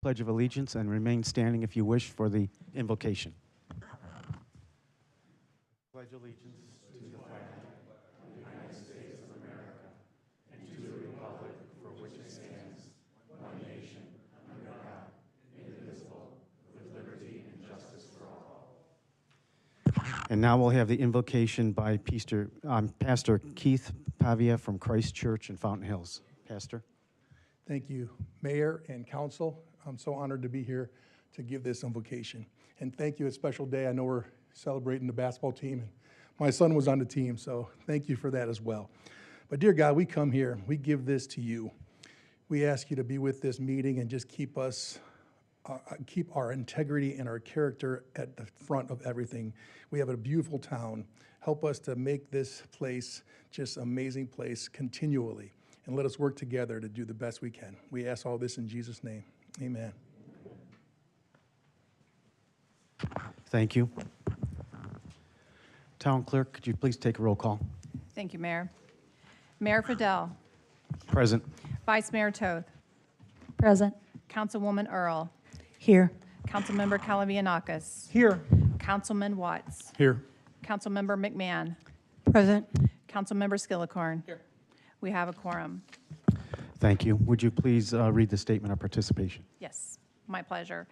Pledge of Allegiance and remain standing if you wish for the invocation. Pledge allegiance to the flag of the United States of America and to the republic for which it stands, one nation, under God, indivisible, with liberty and justice for all. And now we'll have the invocation by Pastor Keith Pavia from Christ Church in Fountain Hills. Pastor. Thank you, Mayor and Council. I'm so honored to be here to give this invocation. And thank you, a special day. I know we're celebrating the basketball team, and my son was on the team, so thank you for that as well. But dear God, we come here, we give this to you. We ask you to be with this meeting and just keep us, keep our integrity and our character at the front of everything. We have a beautiful town. Help us to make this place just an amazing place continually. And let us work together to do the best we can. We ask all this in Jesus' name. Amen. Thank you. Town Clerk, could you please take a roll call? Thank you, Mayor. Mayor Fidel. Present. Vice Mayor Toth. Present. Councilwoman Earl. Here. Councilmember Calavianakis. Here. Councilman Watts. Here. Councilmember McMahon. Present. Councilmember Skillicorn. Here. We have a quorum. Thank you. Would you please read the statement of participation? Yes, my pleasure.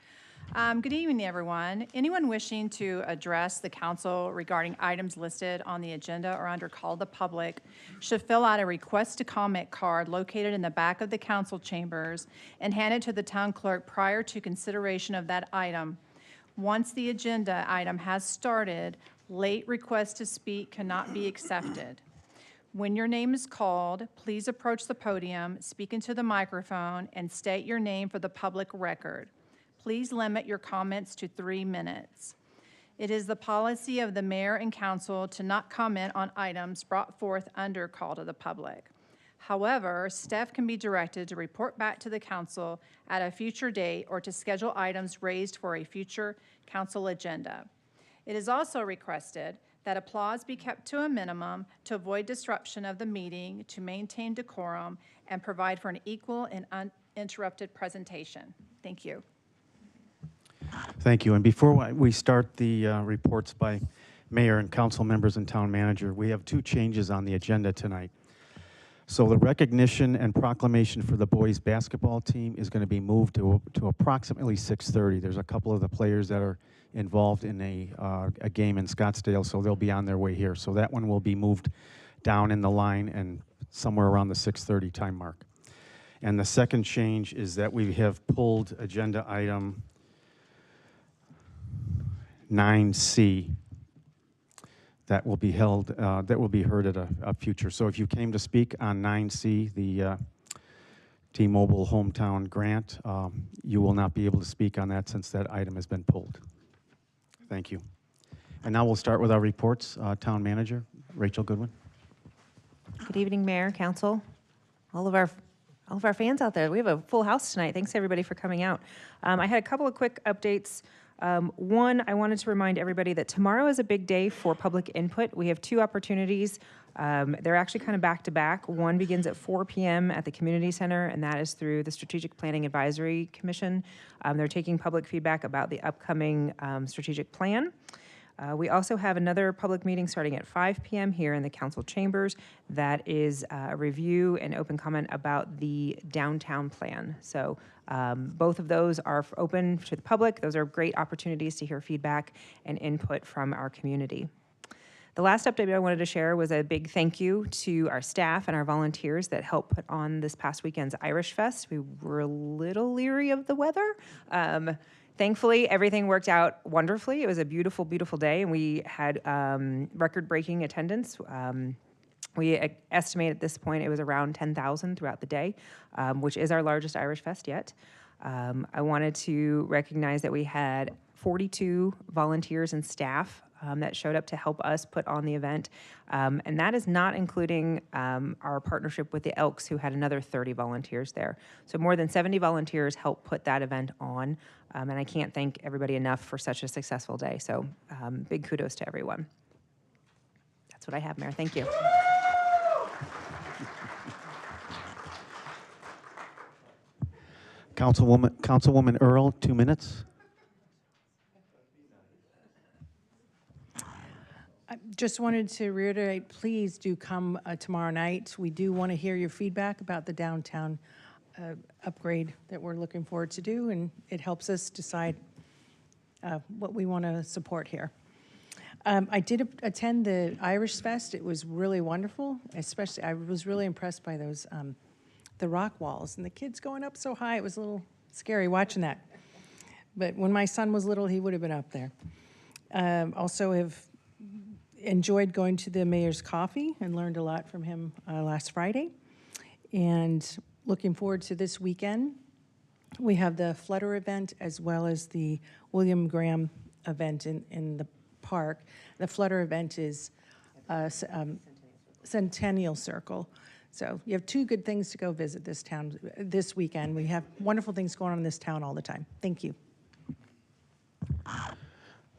Good evening, everyone. Anyone wishing to address the council regarding items listed on the agenda or under call to the public should fill out a request to comment card located in the back of the council chambers and hand it to the town clerk prior to consideration of that item. Once the agenda item has started, late requests to speak cannot be accepted. When your name is called, please approach the podium, speak into the microphone, and state your name for the public record. Please limit your comments to 3 minutes. It is the policy of the mayor and council to not comment on items brought forth under call to the public. However, staff can be directed to report back to the council at a future date or to schedule items raised for a future council agenda. It is also requested that applause be kept to a minimum to avoid disruption of the meeting, to maintain decorum, and provide for an equal and uninterrupted presentation. Thank you. Thank you. And before we start the reports by mayor and council members and town manager, we have 2 changes on the agenda tonight. So the recognition and proclamation for the boys basketball team is going to be moved to approximately 6:30. There's a couple of the players that are involved in a game in Scottsdale, so they'll be on their way here. So that one will be moved down in the line and somewhere around the 6:30 time mark. And the second change is that we have pulled agenda item 9C. That will be held, that will be heard at a future. So if you came to speak on 9C, the T-Mobile hometown grant, you will not be able to speak on that since that item has been pulled. Thank you. And now we'll start with our reports. Town Manager, Rachel Goodwin. Good evening, Mayor, Council, all of our fans out there. We have a full house tonight. Thanks everybody for coming out. I had a couple of quick updates. One, I wanted to remind everybody that tomorrow is a big day for public input. We have 2 opportunities. They're actually kind of back to back. One begins at 4 p.m. at the Community Center, and that is through the Strategic Planning Advisory Commission. They're taking public feedback about the upcoming strategic plan. We also have another public meeting starting at 5 p.m. here in the council chambers. That is a review and open comment about the downtown plan. So both of those are open to the public. Those are great opportunities to hear feedback and input from our community. The last update I wanted to share was a big thank you to our staff and our volunteers that helped put on this past weekend's Irish Fest. We were a little leery of the weather. Thankfully, everything worked out wonderfully. It was a beautiful, beautiful day, and we had record-breaking attendance. We estimate at this point it was around 10,000 throughout the day, which is our largest Irish Fest yet. I wanted to recognize that we had 42 volunteers and staff that showed up to help us put on the event. And that is not including our partnership with the Elks, who had another 30 volunteers there. So more than 70 volunteers helped put that event on. And I can't thank everybody enough for such a successful day. So big kudos to everyone. That's what I have, Mayor. Thank you. Councilwoman Earl, 2 minutes. I just wanted to reiterate, please do come tomorrow night. We do want to hear your feedback about the downtown upgrade that we're looking forward to do, and it helps us decide what we want to support here. I did attend the Irish Fest. It was really wonderful, especially I was really impressed by those, the rock walls and the kids going up so high. It was a little scary watching that. But when my son was little, he would have been up there. Also have enjoyed going to the mayor's coffee and learned a lot from him last Friday. And looking forward to this weekend. We have the Flutter event as well as the William Graham event in the park. The Flutter event is Centennial Circle. So you have two good things to go visit this town this weekend. We have wonderful things going on in this town all the time. Thank you.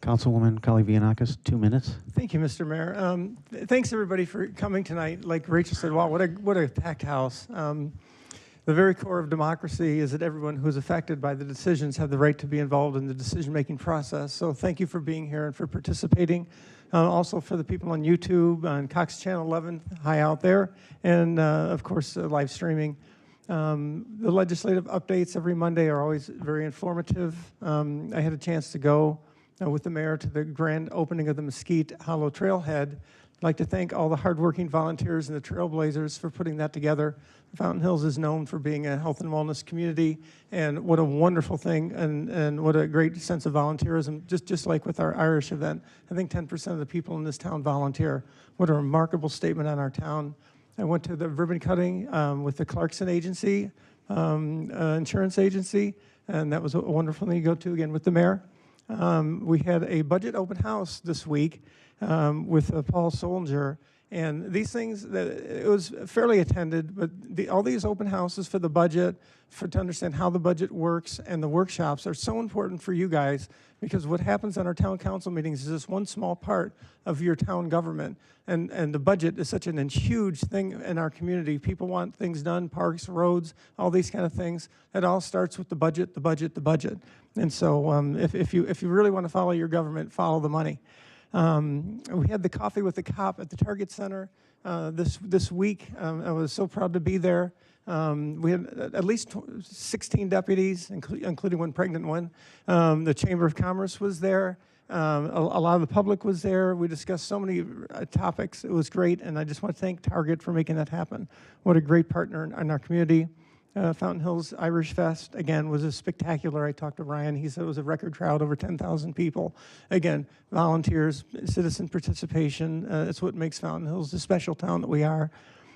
Councilwoman Kalivianakis, 2 minutes. Thank you, Mr. Mayor. Thanks everybody for coming tonight. Like Rachel said, wow, what a packed house. The very core of democracy is that everyone who is affected by the decisions have the right to be involved in the decision-making process. So thank you for being here and for participating. Also for the people on YouTube, on Cox Channel 11, hi out there, and of course live streaming. The legislative updates every Monday are always very informative. I had a chance to go with the mayor to the grand opening of the Mesquite Hollow Trailhead. I'd like to thank all the hardworking volunteers and the trailblazers for putting that together. Fountain Hills is known for being a health and wellness community, and what a wonderful thing, and what a great sense of volunteerism, just like with our Irish event. I think 10% of the people in this town volunteer. What a remarkable statement on our town. I went to the ribbon cutting with the Clarkson Agency, insurance agency, and that was a wonderful thing to go to again with the mayor. We had a budget open house this week with Paul Solinger, and these things, it was fairly attended, but all these open houses for the budget, to understand how the budget works, and the workshops are so important for you guys, because what happens on our town council meetings is just one small part of your town government, and the budget is such a huge thing in our community. People want things done, parks, roads, all these kind of things. It all starts with the budget, the budget, the budget. And so if you really want to follow your government, follow the money. We had the Coffee with the Cop at the Target Center this week. I was so proud to be there. We had at least 16 deputies, including one pregnant one. The Chamber of Commerce was there. A lot of the public was there. We discussed so many topics. It was great, and I just want to thank Target for making that happen. What a great partner in our community. Fountain Hills Irish Fest, again, was a spectacular. I talked to Ryan. He said it was a record crowd, over 10,000 people. Again, volunteers, citizen participation. It's what makes Fountain Hills the special town that we are.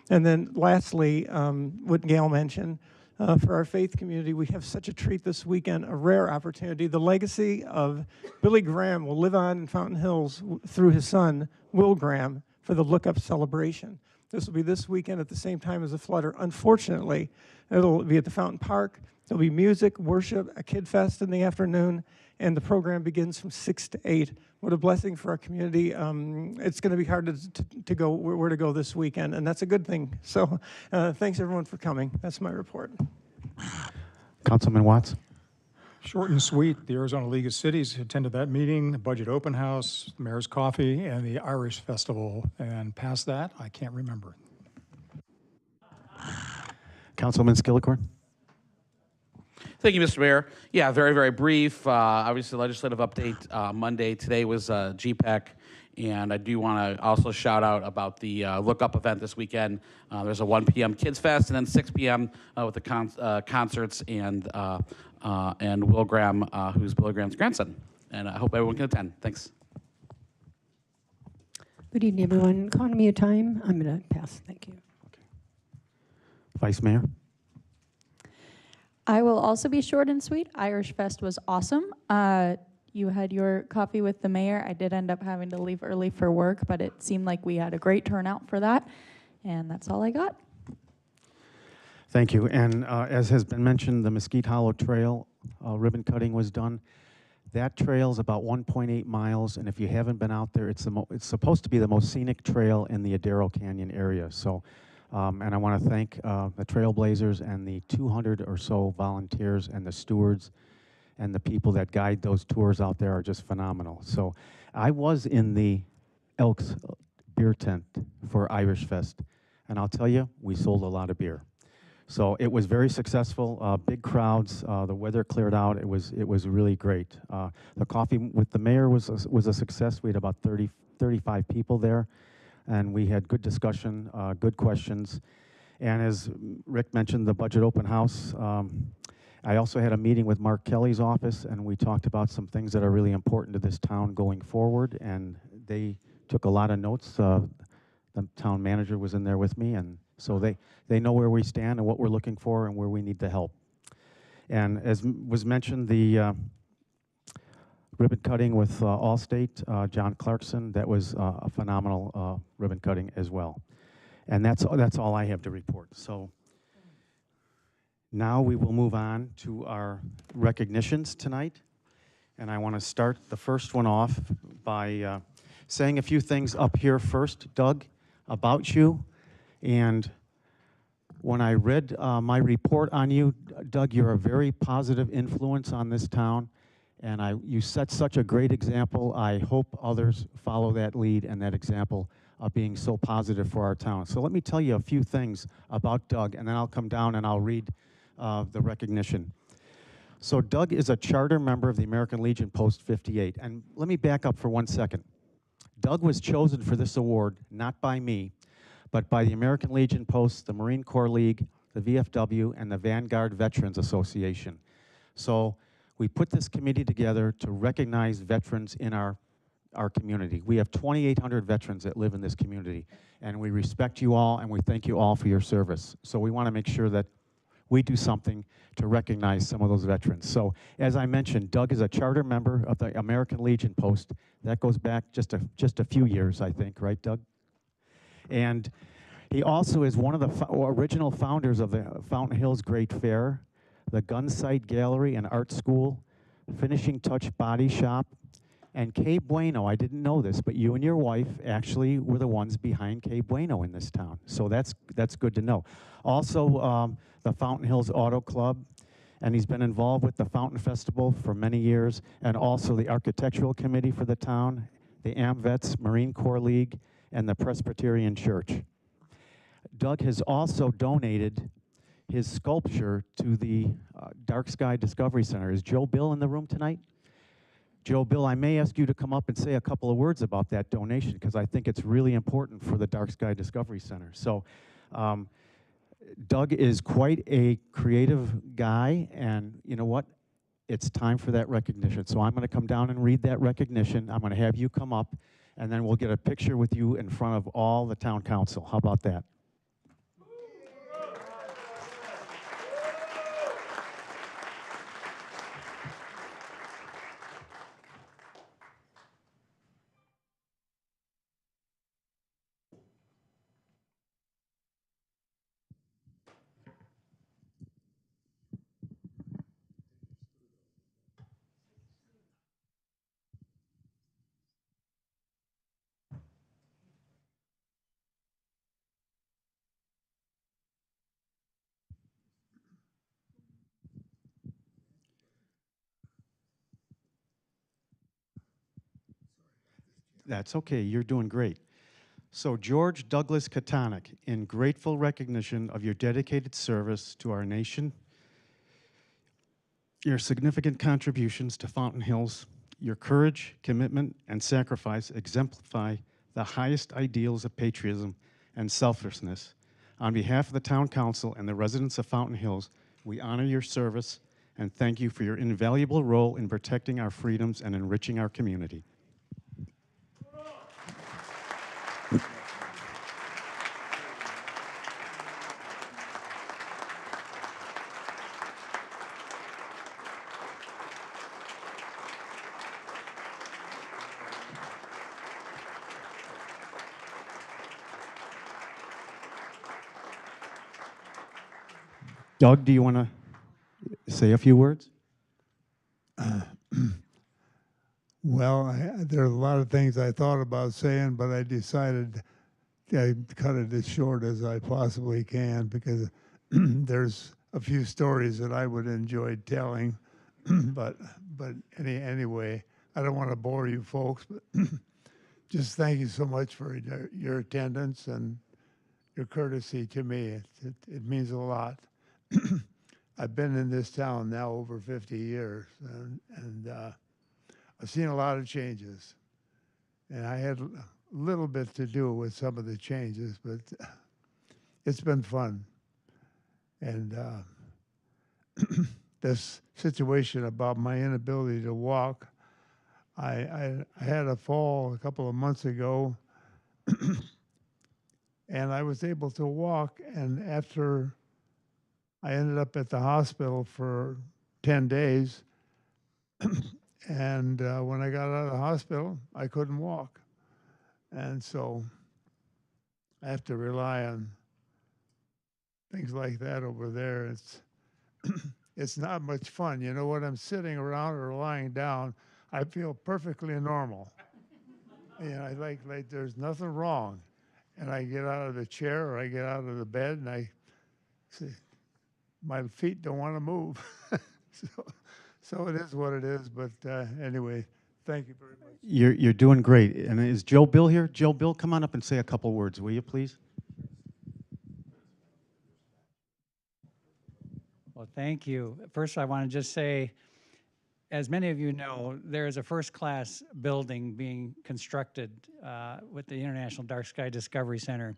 And then lastly, what Gail mentioned, for our faith community, we have such a treat this weekend, a rare opportunity. The legacy of Billy Graham will live on in Fountain Hills through his son, Will Graham, for the Look Up celebration. This will be this weekend at the same time as the Flutter. Unfortunately, it'll be at the Fountain Park. There'll be music, worship, a kid fest in the afternoon, and the program begins from 6 to 8. What a blessing for our community. It's going to be hard to go where to go this weekend, and that's a good thing. So thanks, everyone, for coming. That's my report. Councilman Watts. Short and sweet, the Arizona League of Cities attended that meeting, the budget open house, the mayor's coffee, and the Irish festival. And past that, I can't remember. Councilman Skillicorn. Thank you, Mr. Mayor. Yeah, very, very brief. Obviously, legislative update Monday. Today was GPEC, and I do want to also shout out about the Look Up event this weekend. There's a 1 p.m. Kids Fest, and then 6 p.m. With the concerts and Will Graham, who's Billy Graham's grandson. And I hope everyone can attend. Thanks. Good evening, everyone. Economy of time. I'm going to pass. Thank you. Vice Mayor. I will also be short and sweet. Irish Fest was awesome. You had your coffee with the mayor. I did end up having to leave early for work, but it seemed like we had a great turnout for that. And that's all I got. Thank you. And as has been mentioned, the Mesquite Hollow Trail ribbon cutting was done. That trail is about 1.8 miles, and if you haven't been out there, it's supposed to be the most scenic trail in the Adero Canyon area. So And I want to thank the Trailblazers and the 200 or so volunteers and the stewards and the people that guide those tours out there are just phenomenal. So I was in the Elks beer tent for Irish Fest, and I'll tell you, we sold a lot of beer. So it was very successful, big crowds, the weather cleared out, it was really great. The coffee with the mayor was a success. We had about 35 people there, and we had good discussion, good questions. And as Rick mentioned, the budget open house, I also had a meeting with Mark Kelly's office, and we talked about some things that are really important to this town going forward, and they took a lot of notes. The town manager was in there with me, and so they know where we stand and what we're looking for and where we need the help. And as was mentioned, the ribbon cutting with Allstate, John Clarkson, that was a phenomenal ribbon cutting as well. And that's all I have to report. So now we will move on to our recognitions tonight. And I want to start the first one off by saying a few things up here first, Doug, about you. And when I read my report on you, Doug, you're a very positive influence on this town. And you set such a great example. I hope others follow that lead and that example of being so positive for our town. So let me tell you a few things about Doug, and then I'll come down and I'll read the recognition. So Doug is a charter member of the American Legion Post 58. And let me back up for 1 second. Doug was chosen for this award, not by me, but by the American Legion Post, the Marine Corps League, the VFW, and the Vanguard Veterans Association. So we put this committee together to recognize veterans in our community. We have 2,800 veterans that live in this community, and we respect you all, and we thank you all for your service. So we want to make sure that we do something to recognize some of those veterans. So as I mentioned, Doug is a charter member of the American Legion Post. That goes back just a few years, I think, right, Doug? And he also is one of the original founders of the Fountain Hills Great Fair, the Gunsight Gallery and Art School, Finishing Touch Body Shop, and Que Bueno. I didn't know this, but you and your wife actually were the ones behind Que Bueno in this town. So that's good to know. Also, the Fountain Hills Auto Club, and he's been involved with the Fountain Festival for many years, and also the Architectural Committee for the town, the AMVETS Marine Corps League, and the Presbyterian Church. Doug has also donated his sculpture to the Dark Sky Discovery Center. Is Joe Bill in the room tonight? Joe Bill, I may ask you to come up and say a couple of words about that donation, because I think it's really important for the Dark Sky Discovery Center. So Doug is quite a creative guy, and you know what? It's time for that recognition. So I'm going to come down and read that recognition. I'm going to have you come up, and then we'll get a picture with you in front of all the town council. How about that? That's okay, you're doing great. So George Douglas Katonak, in grateful recognition of your dedicated service to our nation, your significant contributions to Fountain Hills, your courage, commitment, and sacrifice exemplify the highest ideals of patriotism and selflessness. On behalf of the Town Council and the residents of Fountain Hills, we honor your service and thank you for your invaluable role in protecting our freedoms and enriching our community. Doug, do you want to say a few words? Well, there are a lot of things I thought about saying, but I decided I cut it as short as I possibly can because there's a few stories that I would enjoy telling, but anyway, I don't want to bore you folks, but just thank you so much for your attendance and your courtesy to me. It means a lot. I've been in this town now over 50 years, and I've seen a lot of changes, and I had a little bit to do with some of the changes, but it's been fun. And this situation about my inability to walk, I had a fall a couple of months ago, and I was able to walk, and after I ended up at the hospital for 10 days, and when I got out of the hospital, I couldn't walk. And so I have to rely on things like that over there. It's not much fun. You know, when I'm sitting around or lying down, I feel perfectly normal. And I like there's nothing wrong. And I get out of the chair or I get out of the bed and I say, my feet don't want to move. So it is what it is. But anyway, thank you very much. You're doing great. And is Joe Bill here? Joe Bill, come on up and say a couple words, will you, please? Well, thank you. First, I want to just say, as many of you know, there is a first-class building being constructed with the International Dark Sky Discovery Center.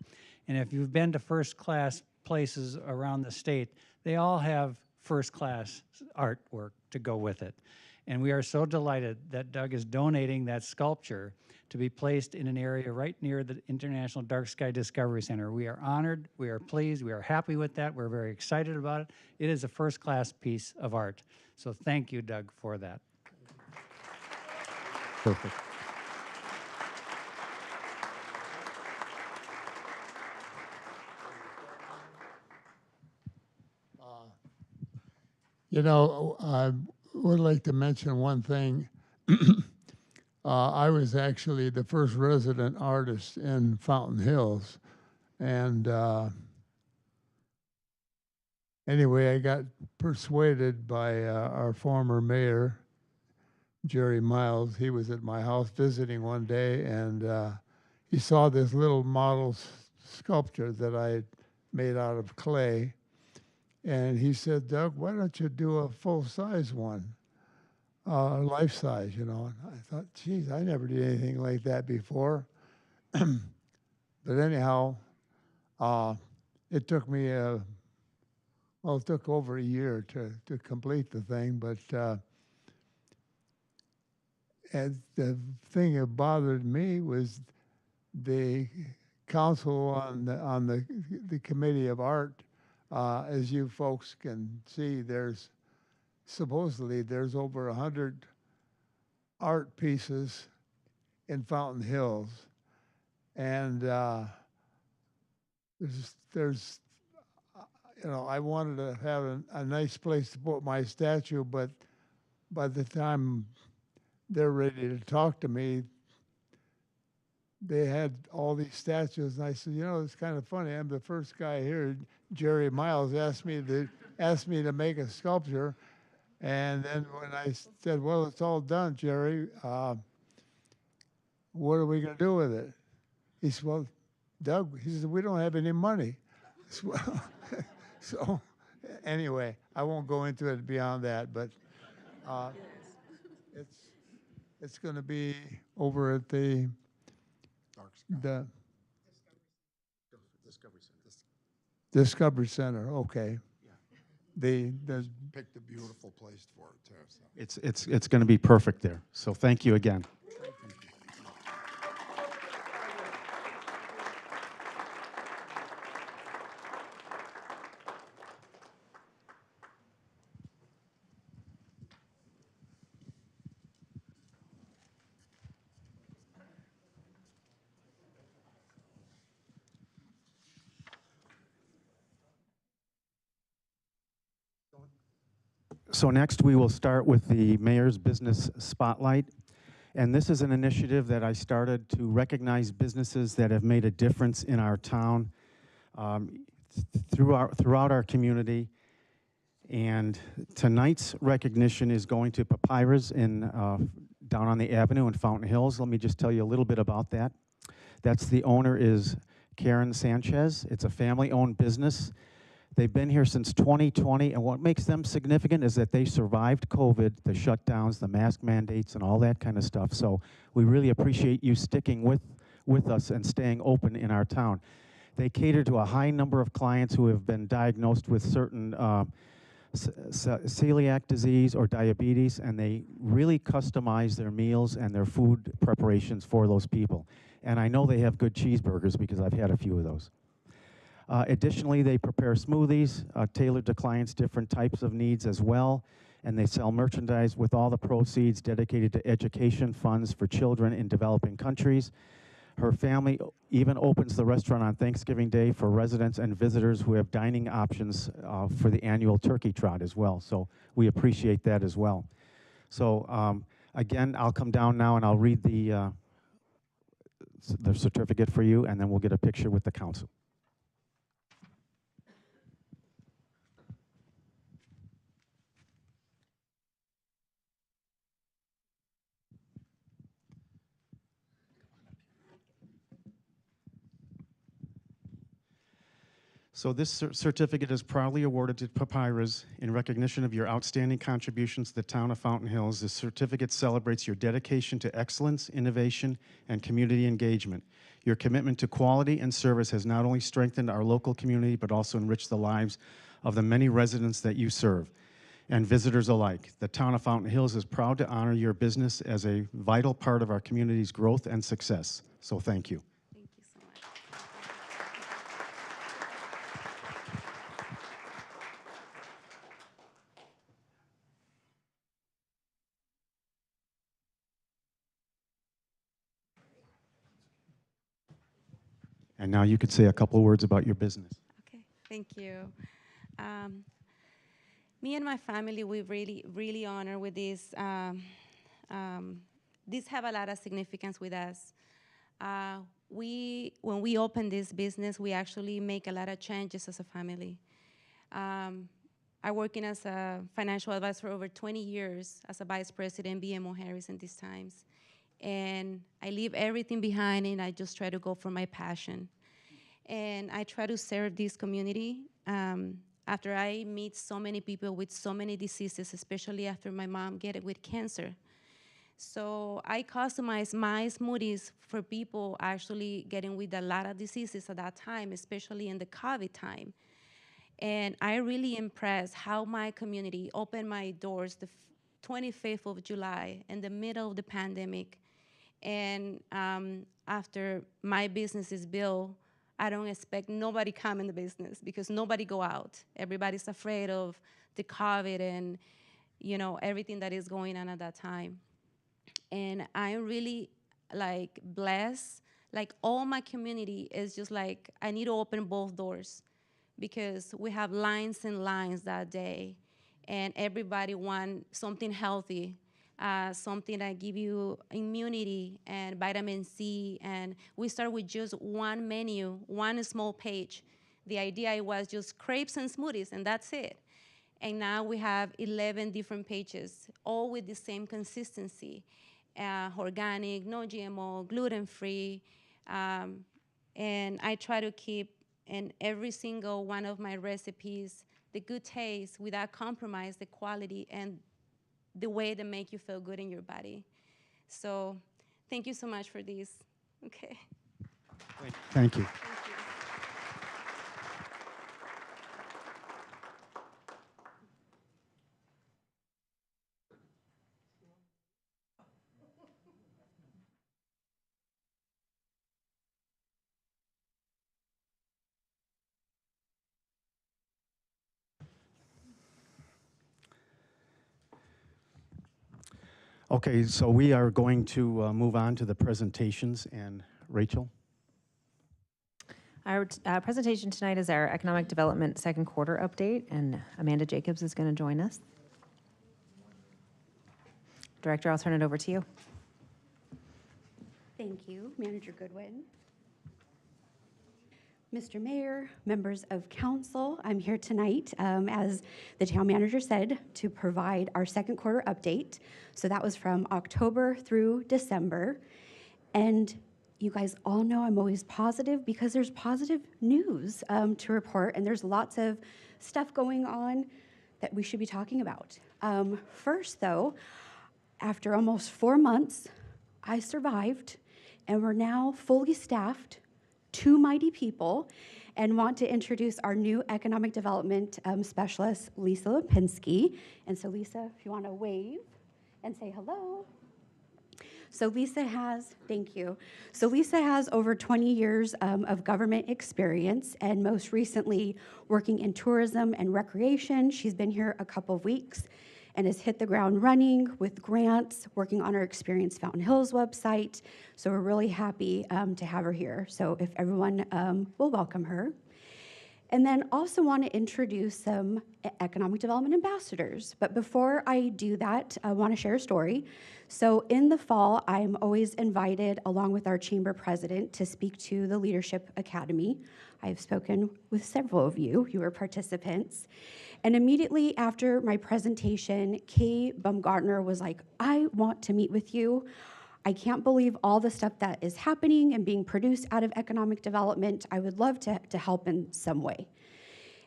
And if you've been to first-class places around the state, they all have first-class artwork to go with it. And we are so delighted that Doug is donating that sculpture to be placed in an area right near the International Dark Sky Discovery Center. We are honored, we are pleased, we are happy with that, we're very excited about it. It is a first-class piece of art. So thank you, Doug, for that. Perfect. You know, I would like to mention one thing. I was actually the first resident artist in Fountain Hills. And anyway, I got persuaded by our former mayor, Jerry Miles. He was at my house visiting one day, and he saw this little model sculpture that I made out of clay. And he said, Doug, why don't you do a full-size one? Life-size, you know. And I thought, geez, I never did anything like that before. But anyhow, it took me, well, it took over a year to complete the thing. But and the thing that bothered me was the council on the committee of art. As you folks can see, supposedly there's over 100 art pieces in Fountain Hills, and there's you know, I wanted to have a nice place to put my statue, but by the time they're ready to talk to me, they had all these statues, and I said, you know, it's kind of funny. I'm the first guy here. Jerry Miles asked me to make a sculpture, and then when I said, well, it's all done, Jerry, what are we going to do with it? He said, well, Doug, he said, we don't have any money. So anyway, I won't go into it beyond that, but it's going to be over at the Discovery Center. Okay. Yeah. Picked a beautiful place for it too. So. It's going to be perfect there. So thank you again. So next we will start with the mayor's business spotlight. And this is an initiative that I started to recognize businesses that have made a difference in our town throughout our community. And tonight's recognition is going to Papaya'z down on the avenue in Fountain Hills. Let me just tell you a little bit about that. The owner is Karen Sanchez. It's a family-owned business. They've been here since 2020, and what makes them significant is that they survived COVID, the shutdowns, the mask mandates, and all that kind of stuff. So we really appreciate you sticking with us and staying open in our town. They cater to a high number of clients who have been diagnosed with certain celiac disease or diabetes, and they really customize their meals and their food preparations for those people. And I know they have good cheeseburgers because I've had a few of those. Additionally, they prepare smoothies tailored to clients' different types of needs as well, and they sell merchandise with all the proceeds dedicated to education funds for children in developing countries. Her family even opens the restaurant on Thanksgiving Day for residents and visitors who have dining options for the annual turkey trot as well, so we appreciate that as well. So again, I'll come down now and I'll read the certificate for you, and then we'll get a picture with the council. So this certificate is proudly awarded to Papaya'z in recognition of your outstanding contributions to the town of Fountain Hills. This certificate celebrates your dedication to excellence, innovation, and community engagement. Your commitment to quality and service has not only strengthened our local community, but also enriched the lives of the many residents that you serve and visitors alike. The town of Fountain Hills is proud to honor your business as a vital part of our community's growth and success. So thank you. Thank you so much. And now you could say a couple of words about your business. Okay, thank you. Me and my family, we really honor with this. These have a lot of significance with us. When we open this business, we actually make a lot of changes as a family. I working as a financial advisor for over 20 years as a vice president, BMO Harris in these times. And I leave everything behind and I just try to go for my passion. And I try to serve this community. After I meet so many people with so many diseases, especially after my mom get it with cancer. So I customize my smoothies for people actually getting with a lot of diseases at that time, especially in the COVID time. And I really impressed how my community opened my doors the 25th of July in the middle of the pandemic. And after my business is built, I don't expect nobody come in the business because nobody go out. Everybody's afraid of the COVID and everything that is going on at that time. And I'm really blessed. All my community is just I need to open both doors because we have lines and lines that day, and everybody want something healthy. Something that give you immunity and vitamin C, and we start with just one menu, one small page. The idea was just crepes and smoothies, and that's it. And now we have 11 different pages, all with the same consistency. Organic, no GMO, gluten-free, and I try to keep in every single one of my recipes the good taste without compromise the quality and the way that make you feel good in your body. So thank you so much for this. Okay. Thank you. Okay, so we are going to move on to the presentations, and Rachel? Our presentation tonight is our economic development second quarter update, and Amanda Jacobs is going to join us. Director, I'll turn it over to you. Thank you, Manager Goodwin. Mr. Mayor, members of council, I'm here tonight, as the town manager said, to provide our second quarter update. So that was from October through December. And you guys all know I'm always positive because there's positive news to report, and there's lots of stuff going on that we should be talking about. First, though, after almost 4 months, I survived, and we're now fully staffed, 2 mighty people, and want to introduce our new economic development specialist, Lisa Lipinski. And so, Lisa, if you want to wave and say hello. So Lisa has, thank you. So Lisa has over 20 years of government experience, and most recently working in tourism and recreation. She's been here a couple of weeks and has hit the ground running with grants, working on our Experience Fountain Hills website. So we're really happy to have her here. So if everyone will welcome her. And then also want to introduce some economic development ambassadors. But before I do that, I want to share a story. So in the fall, I'm always invited, along with our chamber president, to speak to the Leadership Academy. I've spoken with several of you. You were participants. And immediately after my presentation, Kay Baumgartner was like, I want to meet with you. I can't believe all the stuff that is happening and being produced out of economic development. I would love to help in some way.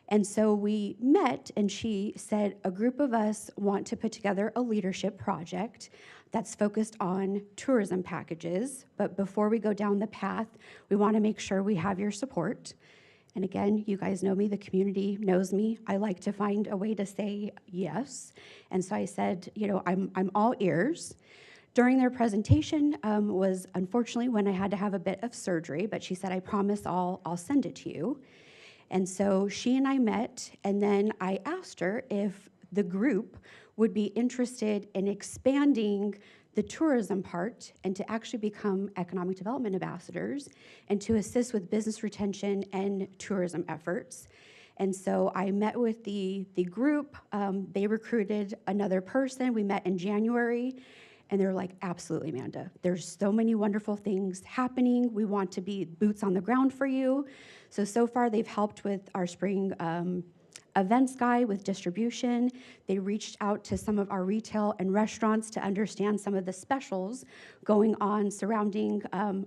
And so we met, and she said, a group of us want to put together a leadership project that's focused on tourism packages. But before we go down the path, we want to make sure we have your support. And again, you guys know me, the community knows me. I like to find a way to say yes. And so I said, you know, I'm all ears. During their presentation was unfortunately when I had to have a bit of surgery, but she said, I promise I'll send it to you. And so she and I met, and then I asked her if the group would be interested in expanding the tourism part and to actually become economic development ambassadors and to assist with business retention and tourism efforts. And so I met with the group. They recruited another person. We met in January. And they were like, absolutely, Amanda. There's so many wonderful things happening. We want to be boots on the ground for you. So far, they've helped with our spring events guide with distribution. They reached out to some of our retail and restaurants to understand some of the specials going on surrounding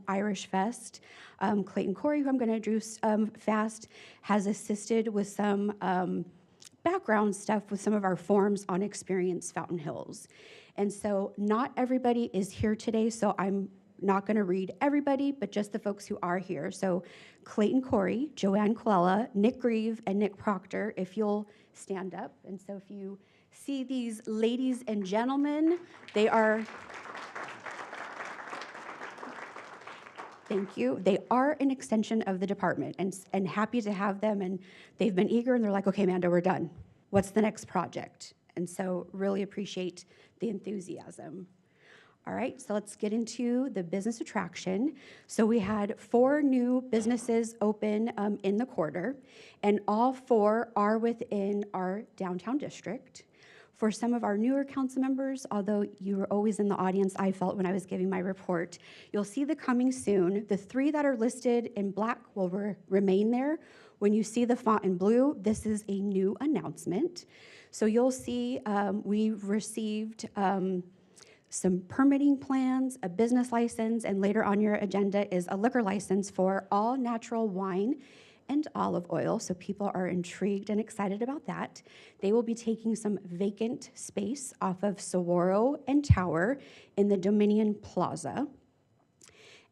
Irish Fest. Clayton Corey, who I'm going to introduce fast, has assisted with some background stuff with some of our forms on Experience Fountain Hills. And so not everybody is here today, so I'm not going to read everybody, but just the folks who are here. So Clayton Corey, Joanne Colella, Nick Grieve, and Nick Proctor, if you'll stand up. And so if you see these ladies and gentlemen, they are... Thank you. They are an extension of the department, and happy to have them. And they've been eager, and they're like, okay, Amanda, we're done. What's the next project? And so really appreciate the enthusiasm. All right, so let's get into the business attraction. So we had 4 new businesses open in the quarter, and all 4 are within our downtown district. For some of our newer council members, although you were always in the audience, I felt when I was giving my report, you'll see the coming soon. The 3 that are listed in black will remain there. When you see the font in blue, this is a new announcement. So you'll see we've received some permitting plans, a business license, and later on your agenda is a liquor license for all natural wine and olive oil, so people are intrigued and excited about that. They will be taking some vacant space off of Saguaro and Tower in the Dominion Plaza.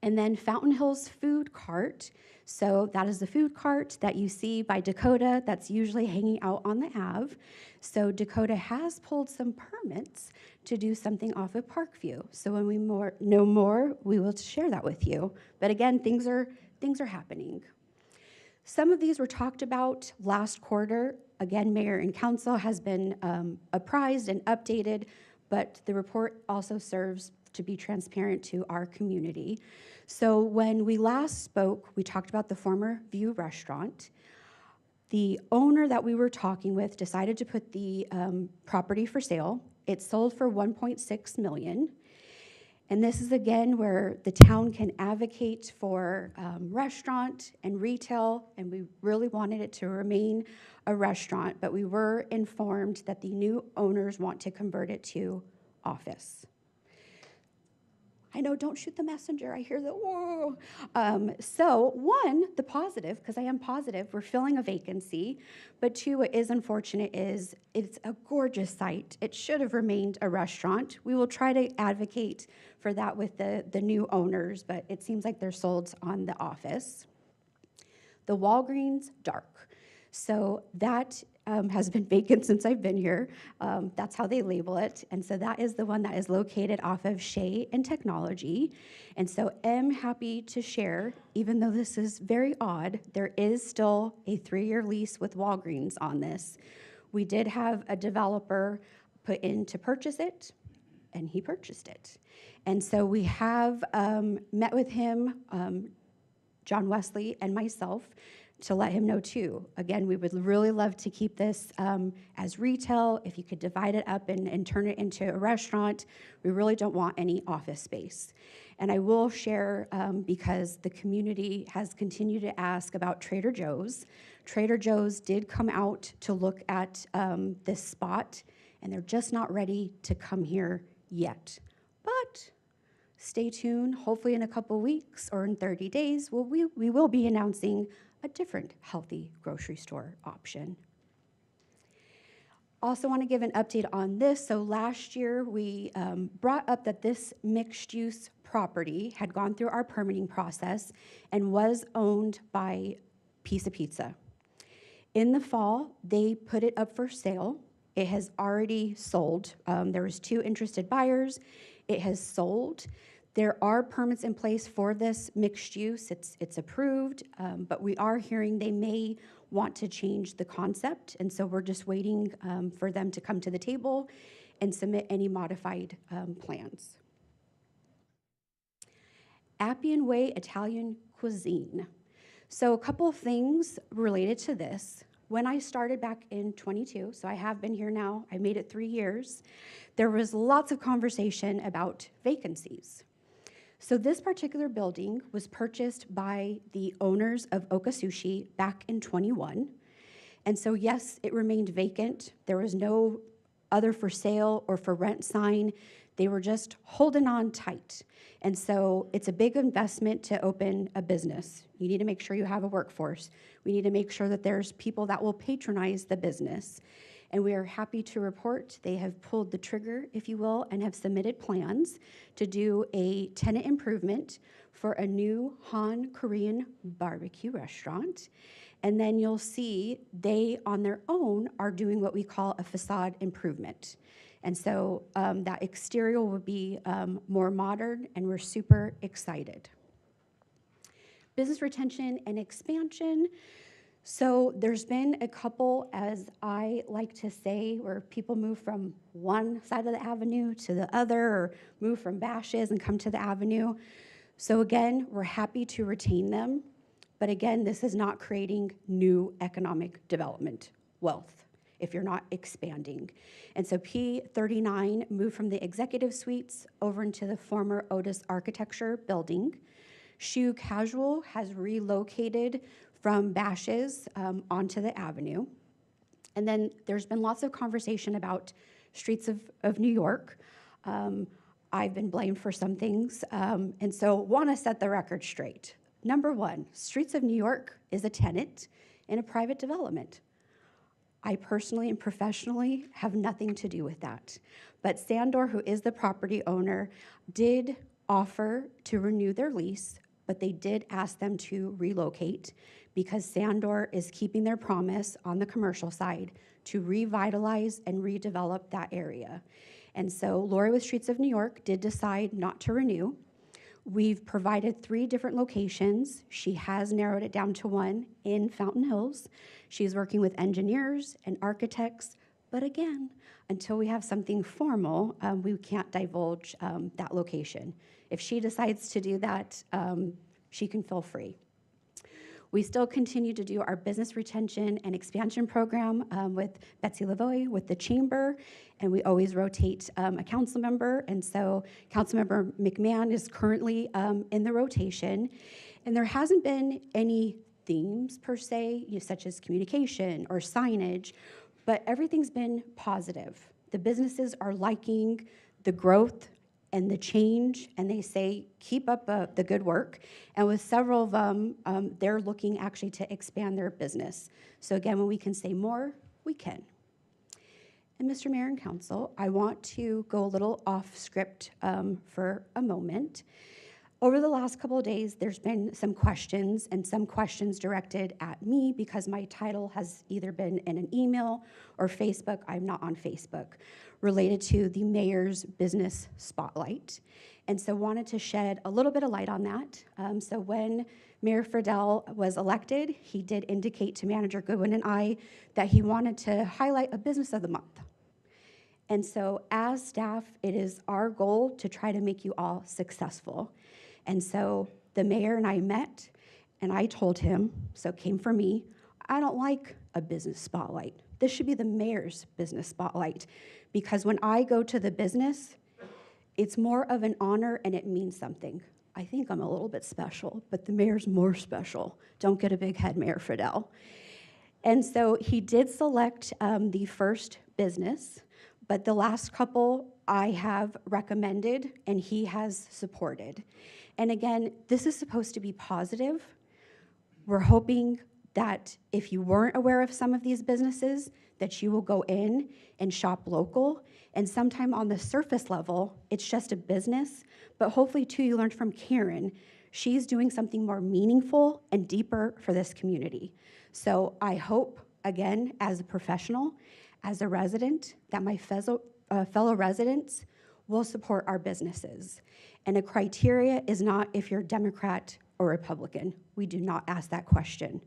And then Fountain Hills Food Cart. So that is the food cart that you see by Dakota that's usually hanging out on the Ave. So Dakota has pulled some permits to do something off of Parkview. So when we know more, we will share that with you. But again, things are happening. Some of these were talked about last quarter. Again, Mayor and Council has been apprised and updated, but the report also serves to be transparent to our community. So when we last spoke, we talked about the former View Restaurant. The owner that we were talking with decided to put the property for sale. It sold for $1.6 million. And this is again where the town can advocate for restaurant and retail, and we really wanted it to remain a restaurant, but we were informed that the new owners want to convert it to office. I know, don't shoot the messenger. I hear the whoa. So one, the positive, because I am positive, we're filling a vacancy. But two, what is unfortunate is it's a gorgeous site. It should have remained a restaurant. We will try to advocate for that with the new owners, but it seems like they're sold on the office. The Walgreens, dark. So that has been vacant since I've been here. That's how they label it. And so that is the one that is located off of Shea and Technology. And so I'm happy to share, even though this is very odd, there is still a 3-year lease with Walgreens on this. We did have a developer put in to purchase it, and he purchased it. And so we have met with him, John Wesley and myself, to let him know too. Again, we would really love to keep this as retail. If you could divide it up and turn it into a restaurant, we really don't want any office space. And I will share, because the community has continued to ask about Trader Joe's. Trader Joe's did come out to look at this spot, and they're just not ready to come here yet. But stay tuned. Hopefully in a couple weeks or in 30 days, we will be announcing a different healthy grocery store option. Also want to give an update on this. So last year we brought up that this mixed use property had gone through our permitting process and was owned by Pizza Pizza. In the fall, they put it up for sale. It has already sold. There was 2 interested buyers. It has sold. There are permits in place for this mixed use. It's approved, but we are hearing they may want to change the concept, and so we're just waiting for them to come to the table and submit any modified plans. Appian Way Italian cuisine. So a couple of things related to this. When I started back in 22, so I have been here now, I made it 3 years, there was lots of conversation about vacancies. So this particular building was purchased by the owners of Oka Sushi back in 21. And so yes, it remained vacant. There was no other for sale or for rent sign. They were just holding on tight. And so it's a big investment to open a business. You need to make sure you have a workforce. We need to make sure that there's people that will patronize the business. And we are happy to report they have pulled the trigger, if you will, and have submitted plans to do a tenant improvement for a new Han Korean barbecue restaurant. And then you'll see they, on their own, are doing what we call a facade improvement. And so that exterior will be more modern, and we're super excited. Business retention and expansion. So there's been a couple, as I like to say, where people move from one side of the avenue to the other, or move from Bashes and come to the avenue. So again, we're happy to retain them. But again, this is not creating new economic development wealth if you're not expanding. And so P39 moved from the executive suites over into the former Otis Architecture building. Shoe Casual has relocated from Bashes onto the avenue. And then there's been lots of conversation about streets of New York. I've been blamed for some things, and so want to set the record straight. Number one, Streets of New York is a tenant in a private development. I personally and professionally have nothing to do with that. But Sandor, who is the property owner, did offer to renew their lease, but they did ask them to relocate because Sandor is keeping their promise on the commercial side to revitalize and redevelop that area. And so Lori with Streets of New York did decide not to renew. We've provided 3 different locations. She has narrowed it down to 1 in Fountain Hills. She's working with engineers and architects, but again, until we have something formal, we can't divulge that location. If she decides to do that, she can feel free. We still continue to do our business retention and expansion program with Betsy Lavoie, with the chamber, and we always rotate a council member. And so Councilmember McMahon is currently in the rotation. And there hasn't been any themes per se, such as communication or signage, but everything's been positive. The businesses are liking the growth and the change, and they say, keep up the good work. And with several of them, they're looking actually to expand their business. So again, when we can say more, we can. And Mr. Mayor and Council, I want to go a little off script for a moment. Over the last couple of days, there's been some questions, and some questions directed at me because my title has either been in an email or Facebook. I'm not on Facebook, related to the mayor's business spotlight. And so wanted to shed a little bit of light on that. So when Mayor Friedel was elected, he did indicate to Manager Goodwin and I that he wanted to highlight a business of the month. And so as staff, it is our goal to try to make you all successful. And so the mayor and I met, and I told him, so it came from me, I don't like a business spotlight. This should be the mayor's business spotlight, because when I go to the business, it's more of an honor and it means something. I think I'm a little bit special, but the mayor's more special. Don't get a big head, Mayor Friedel. And so he did select the first business, but the last couple I have recommended and he has supported. And again, this is supposed to be positive. We're hoping that if you weren't aware of some of these businesses, that you will go in and shop local. And sometime on the surface level, it's just a business, but hopefully too, you learned from Karen. She's doing something more meaningful and deeper for this community. So I hope, again, as a professional, as a resident, that my fellow residents will support our businesses. And a criteria is not if you're Democrat or Republican. We do not ask that question.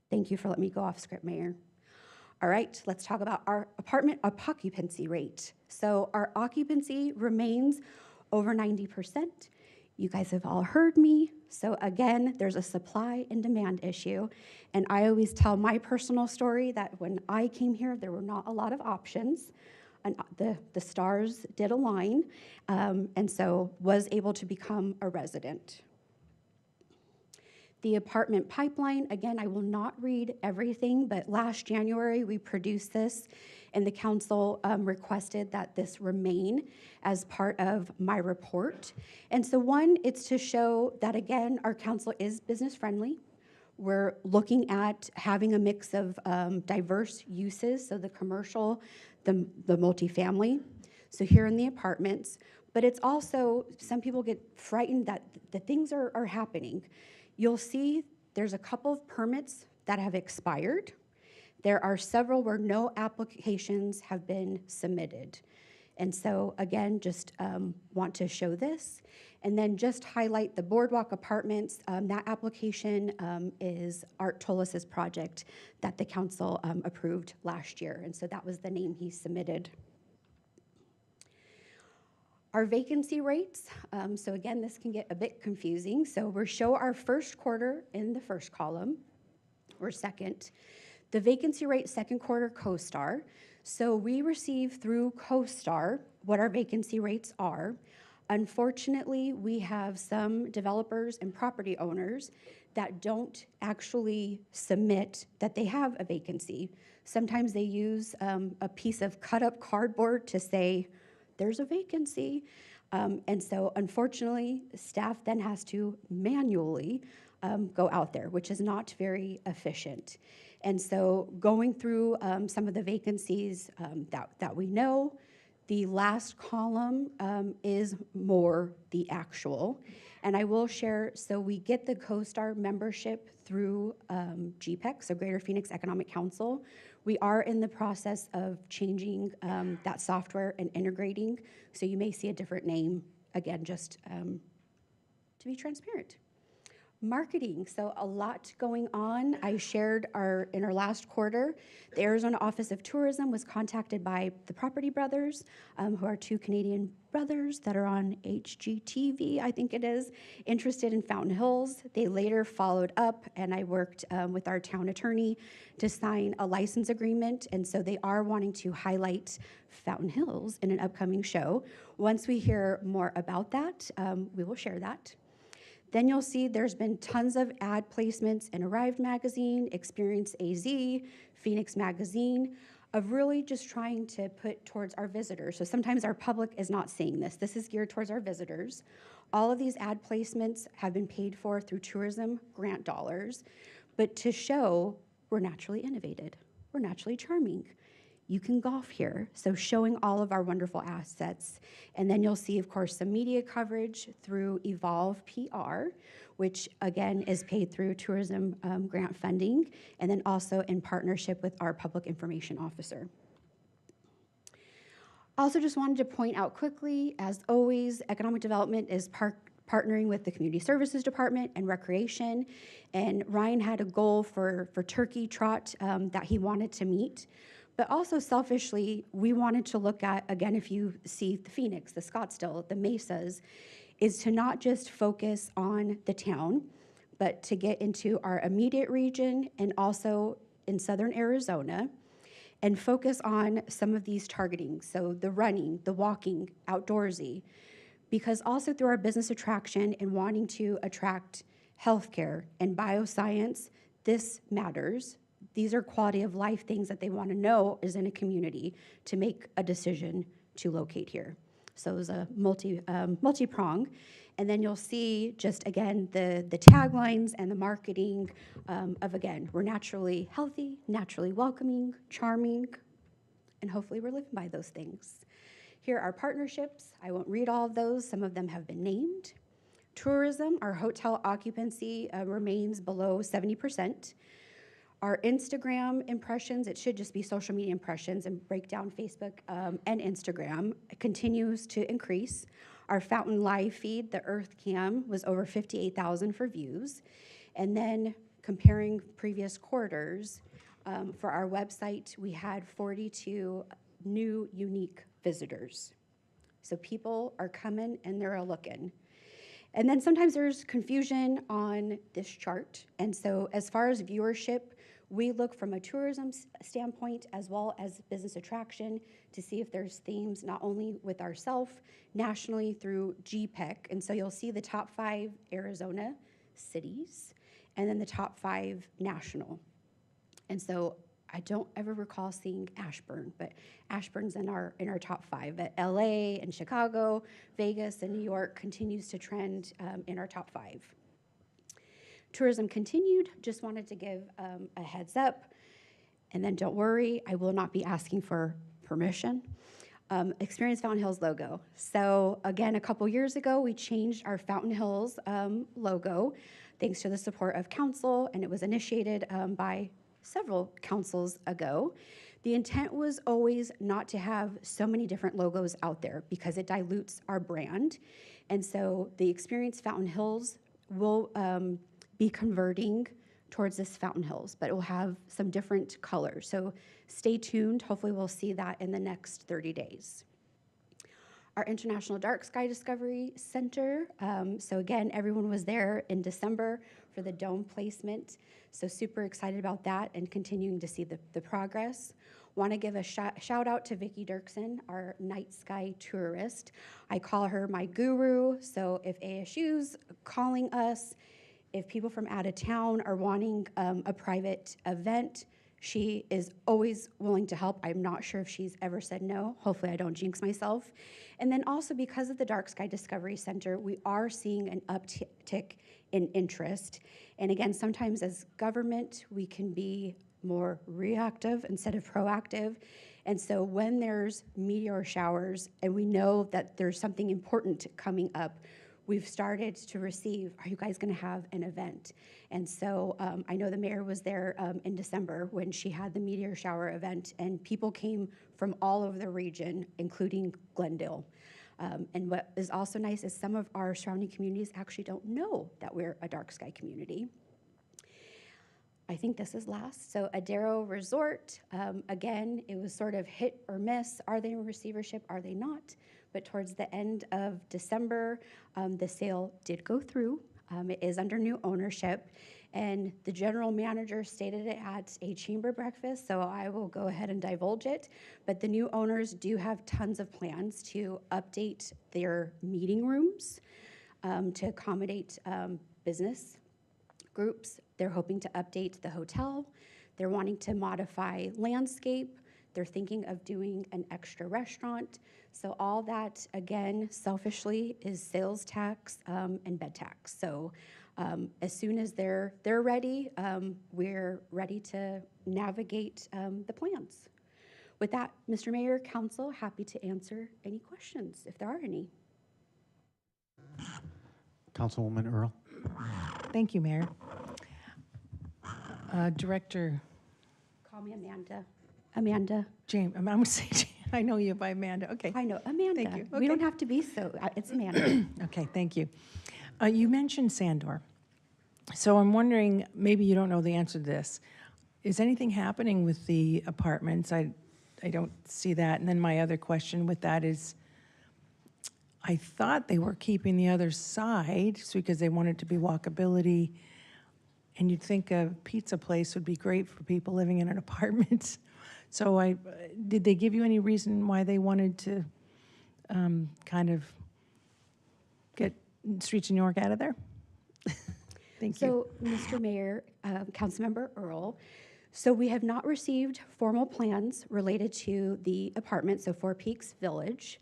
Thank you for letting me go off script, Mayor. All right, let's talk about our apartment occupancy rate. So our occupancy remains over 90%. You guys have all heard me. So again, there's a supply and demand issue. And I always tell my personal story that when I came here, there were not a lot of options. And the stars did align, and so was able to become a resident. The apartment pipeline, again, I will not read everything, but last January we produced this, and the council requested that this remain as part of my report. And so one, it's to show that, again, our council is business friendly. We're looking at having a mix of diverse uses, so the commercial, the multifamily, so here in the apartments, but it's also, some people get frightened that the things are happening. You'll see there's a couple of permits that have expired. There are several where no applications have been submitted. And so again, just want to show this. And then just highlight the Boardwalk Apartments. That application is Art Tolis's project that the council approved last year. And so that was the name he submitted. Our vacancy rates, so again, this can get a bit confusing. So we show our first quarter in the first column, or second. The vacancy rate, second quarter CoStar. So we receive through CoStar what our vacancy rates are. Unfortunately, we have some developers and property owners that don't actually submit that they have a vacancy. Sometimes they use a piece of cut up cardboard to say, there's a vacancy. And so unfortunately, staff then has to manually go out there, which is not very efficient. And so going through some of the vacancies that we know, the last column is more the actual. And I will share, so we get the CoStar membership through GPEC, so Greater Phoenix Economic Council. We are in the process of changing that software and integrating, so you may see a different name, again, just to be transparent. Marketing, so a lot going on. I shared in our last quarter, the Arizona Office of Tourism was contacted by the Property Brothers, who are two Canadian brothers that are on HGTV, I think it is, interested in Fountain Hills. They later followed up, and I worked with our town attorney to sign a license agreement, and so they are wanting to highlight Fountain Hills in an upcoming show. Once we hear more about that, we will share that. Then you'll see there's been tons of ad placements in Arrived Magazine, Experience AZ, Phoenix Magazine, of really just trying to put towards our visitors. So sometimes our public is not seeing this. This is geared towards our visitors. All of these ad placements have been paid for through tourism grant dollars, but to show we're naturally innovative, we're naturally charming. You can golf here, so showing all of our wonderful assets. And then you'll see, of course, some media coverage through Evolve PR, which again is paid through tourism grant funding, and then also in partnership with our public information officer. Also just wanted to point out quickly, as always, economic development is partnering with the Community Services Department and Recreation, and Ryan had a goal for Turkey Trot that he wanted to meet. But also selfishly, we wanted to look at, again, if you see the Phoenix, the Scottsdale, the Mesas, is to not just focus on the town, but to get into our immediate region and also in southern Arizona and focus on some of these targeting. So the running, the walking, outdoorsy, because also through our business attraction and wanting to attract healthcare and bioscience, this matters. These are quality of life things that they want to know is in a community to make a decision to locate here. So it was a multi-prong. And then you'll see just, again, the taglines and the marketing of, again, we're naturally healthy, naturally welcoming, charming, and hopefully we're living by those things. Here are partnerships. I won't read all of those. Some of them have been named. Tourism, our hotel occupancy remains below 70%. Our Instagram impressions, it should just be social media impressions and break down Facebook and Instagram, continues to increase. Our Fountain Live feed, the Earth Cam, was over 58,000 for views. And then comparing previous quarters, for our website, we had 42 new unique visitors. So people are coming and they're looking. And then sometimes there's confusion on this chart. And so as far as viewership, we look from a tourism standpoint as well as business attraction to see if there's themes not only with ourselves, nationally through GPEC. And so you'll see the top 5 Arizona cities and then the top 5 national. And so I don't ever recall seeing Ashburn, but Ashburn's in our top 5. But LA and Chicago, Vegas and New York continues to trend in our top 5. Tourism continued, just wanted to give a heads up. And then don't worry, I will not be asking for permission. Experience Fountain Hills logo. So again, a couple years ago, we changed our Fountain Hills logo thanks to the support of council, and it was initiated by several councils ago. The intent was always not to have so many different logos out there because it dilutes our brand. And so the Experience Fountain Hills will be converting towards this Fountain Hills, but it will have some different colors. So stay tuned. Hopefully we'll see that in the next 30 days. Our International Dark Sky Discovery Center. So again, everyone was there in December for the dome placement. So super excited about that and continuing to see the progress. Want to give a shout out to Vicki Dirksen, our night sky tourist. I call her my guru. So if ASU's calling us, if people from out of town are wanting a private event, she is always willing to help. I'm not sure if she's ever said no. Hopefully I don't jinx myself. And then also because of the Dark Sky Discovery Center, we are seeing an uptick in interest. And again, sometimes as government, we can be more reactive instead of proactive. And so when there's meteor showers and we know that there's something important coming up, we've started to receive, are you guys gonna have an event? And so I know the mayor was there in December when she had the meteor shower event, and people came from all over the region, including Glendale. And what is also nice is some of our surrounding communities actually don't know that we're a dark sky community. I think this is last. So Adero Resort, again, it was sort of hit or miss. Are they in receivership? Are they not? But towards the end of December, the sale did go through. It is under new ownership. And the general manager stated it at a chamber breakfast, so I will go ahead and divulge it. But the new owners do have tons of plans to update their meeting rooms to accommodate business groups. They're hoping to update the hotel. They're wanting to modify landscape. They're thinking of doing an extra restaurant. So all that, again, selfishly, is sales tax and bed tax. So as soon as they're ready, we're ready to navigate the plans. With that, Mr. Mayor, Council, happy to answer any questions if there are any. Councilwoman Earl. Thank you, Mayor. Director. Call me Amanda. Amanda. James, I'm going to say James. I know you by Amanda. Okay. I know, Amanda. Thank you. We don't have to be so, it's Amanda. Okay, thank you. You mentioned Sandor. So I'm wondering, maybe you don't know the answer to this. Is anything happening with the apartments? I don't see that. And then my other question with that is, I thought they were keeping the other side just because they wanted to be walkability. And you'd think a pizza place would be great for people living in an apartment. So did they give you any reason why they wanted to kind of get Streets in New York out of there? Thank you. So, Mr. Mayor, Councilmember Earl, so we have not received formal plans related to the apartment, so Four Peaks Village.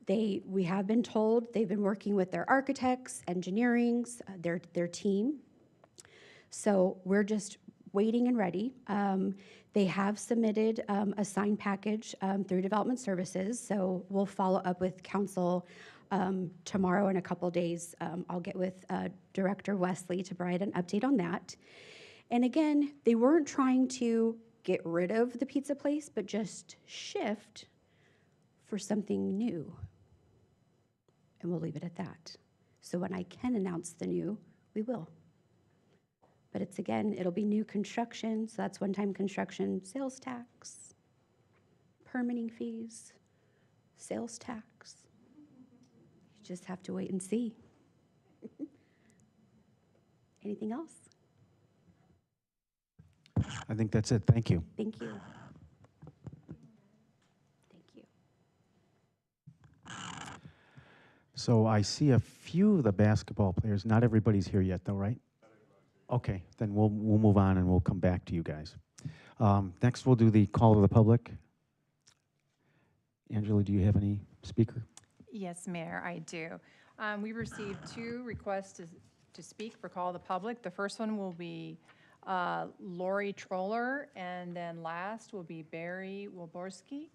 We have been told they've been working with their architects, engineerings, their team. So we're just waiting and ready. They have submitted a sign package through Development Services, so we'll follow up with council tomorrow in a couple days. I'll get with Director Wesley to provide an update on that. And again, they weren't trying to get rid of the pizza place, but just shift for something new. And we'll leave it at that. So when I can announce the new, we will. But it's, again, it'll be new construction, so that's one-time construction, sales tax, permitting fees, sales tax. You just have to wait and see. Anything else? I think that's it. Thank you. Thank you. Thank you. So I see a few of the basketball players. Not everybody's here yet, though, right? Okay, then we'll move on and we'll come back to you guys. Next, we'll do the call to the public. Angela, do you have any speaker? Yes, Mayor, I do. We received 2 requests to speak for call to the public. The first one will be Lori Troller, and then last will be Barry Wilborski.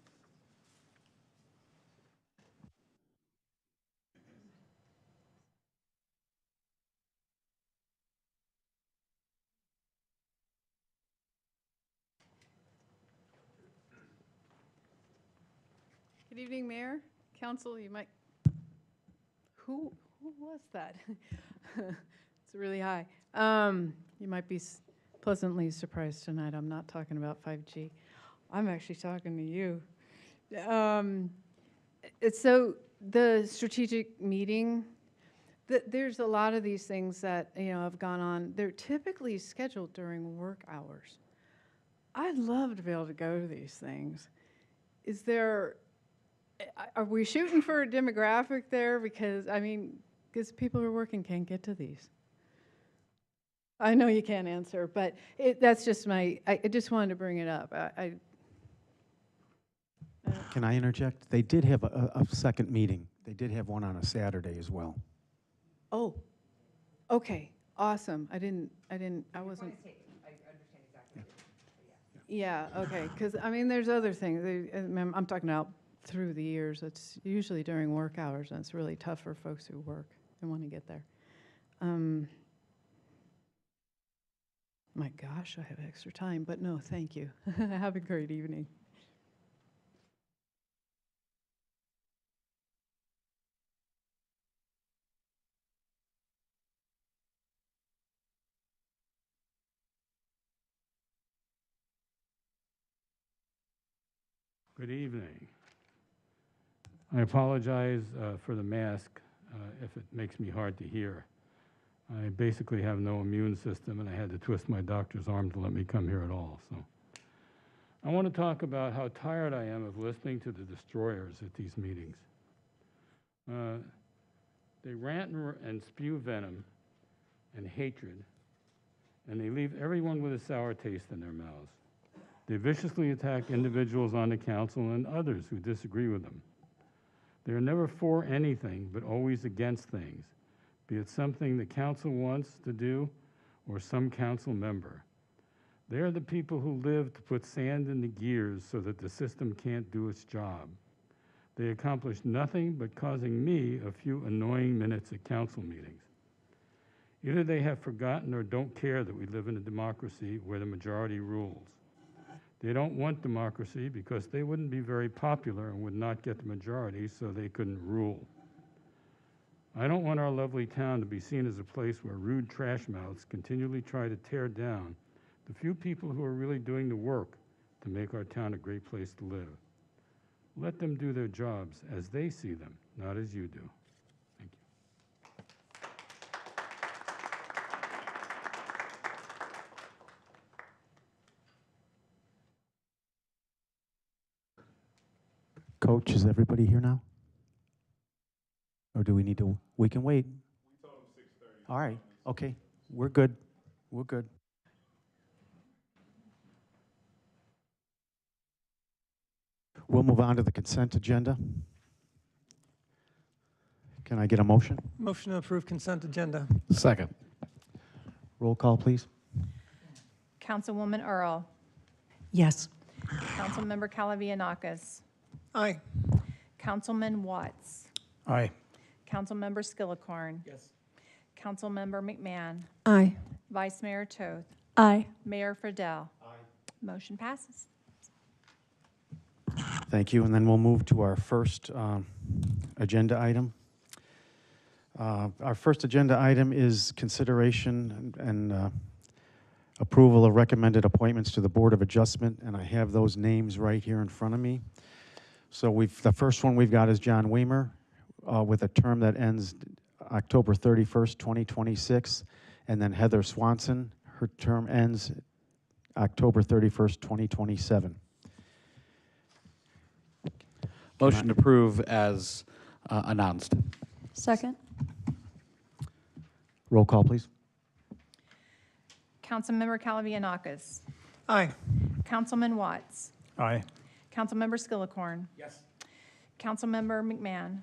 Good evening, Mayor, Council. You might, who was that? It's really high. You might be pleasantly surprised tonight. I'm not talking about 5G. I'm actually talking to you. So the strategic meeting, there's a lot of these things that have gone on. They're typically scheduled during work hours. I'd love to be able to go to these things. Are we shooting for a demographic there? Because people who are working can't get to these. I know you can't answer, but that's just I just wanted to bring it up. Can I interject? They did have a second meeting. They did have one on a Saturday as well. Oh, okay, awesome. I wasn't. I understand exactly. Yeah, okay, because there's other things. I'm talking about through the years. It's usually during work hours, and it's really tough for folks who work and want to get there. My gosh, I have extra time, but no, thank you. Have a great evening. Good evening. I apologize for the mask if it makes me hard to hear. I basically have no immune system, and I had to twist my doctor's arm to let me come here at all. So I want to talk about how tired I am of listening to the destroyers at these meetings. They rant and spew venom and hatred, and they leave everyone with a sour taste in their mouths. They viciously attack individuals on the council and others who disagree with them. They are never for anything, but always against things, be it something the council wants to do or some council member. They are the people who live to put sand in the gears so that the system can't do its job. They accomplish nothing but causing me a few annoying minutes at council meetings. Either they have forgotten or don't care that we live in a democracy where the majority rules. They don't want democracy because they wouldn't be very popular and would not get the majority, so they couldn't rule. I don't want our lovely town to be seen as a place where rude trash mouths continually try to tear down the few people who are really doing the work to make our town a great place to live. Let them do their jobs as they see them, not as you do. Thank you. Coach, is everybody here now? Or do we need to, we can wait. We told them 6:30. All right, okay, we're good, we're good. We'll move on to the consent agenda. Can I get a motion? Motion to approve consent agenda. Second. Roll call, please. Councilwoman Earl. Yes. Councilmember Calavianakis. Aye. Councilman Watts. Aye. Councilmember Skillicorn. Yes. Councilmember McMahon. Aye. Vice Mayor Toth. Aye. Mayor Friedel. Motion passes. Thank you, and then we'll move to our first agenda item. Our first agenda item is consideration and approval of recommended appointments to the Board of Adjustment, and I have those names right here in front of me. So the first one we've got is John Weimer with a term that ends October 31st, 2026, and then Heather Swanson, her term ends October 31st, 2027. Motion to approve as announced. Second. Roll call, please. Councilmember Calavianakis. Aye. Councilman Watts. Aye. Councilmember Skillicorn. Yes. Councilmember McMahon.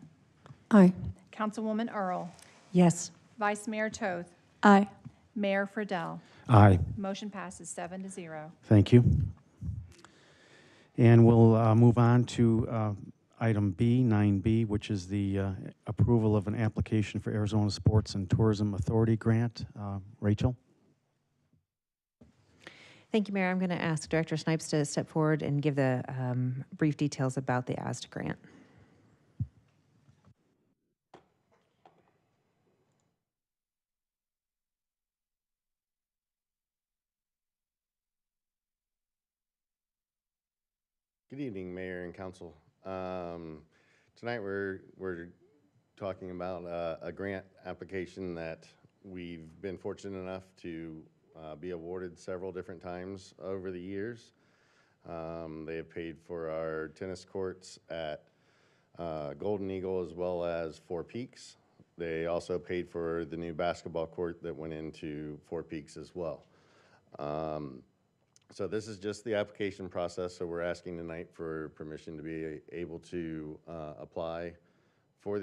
Aye. Councilwoman Earl. Yes. Vice Mayor Toth. Aye. Mayor Friedel. Aye. Motion passes 7-0. Thank you. And we'll move on to item B, 9B, which is the approval of an application for Arizona Sports and Tourism Authority grant. Rachel? Thank you, Mayor. I'm going to ask Director Snipes to step forward and give the brief details about the AZSTA grant. Good evening, Mayor and Council. Tonight we're talking about a grant application that we've been fortunate enough to be awarded several different times over the years. They have paid for our tennis courts at Golden Eagle as well as Four Peaks. They also paid for the new basketball court that went into Four Peaks as well. So this is just the application process, so we're asking tonight for permission to be able to apply for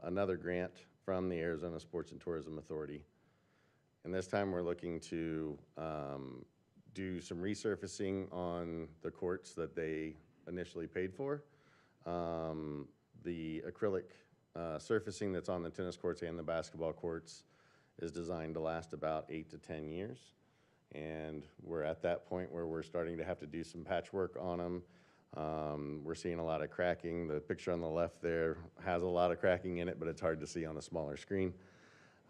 another grant from the Arizona Sports and Tourism Authority. And this time we're looking to do some resurfacing on the courts that they initially paid for. The acrylic surfacing that's on the tennis courts and the basketball courts is designed to last about 8 to 10 years. And we're at that point where we're starting to have to do some patchwork on them. We're seeing a lot of cracking. The picture on the left there has a lot of cracking in it, but it's hard to see on a smaller screen.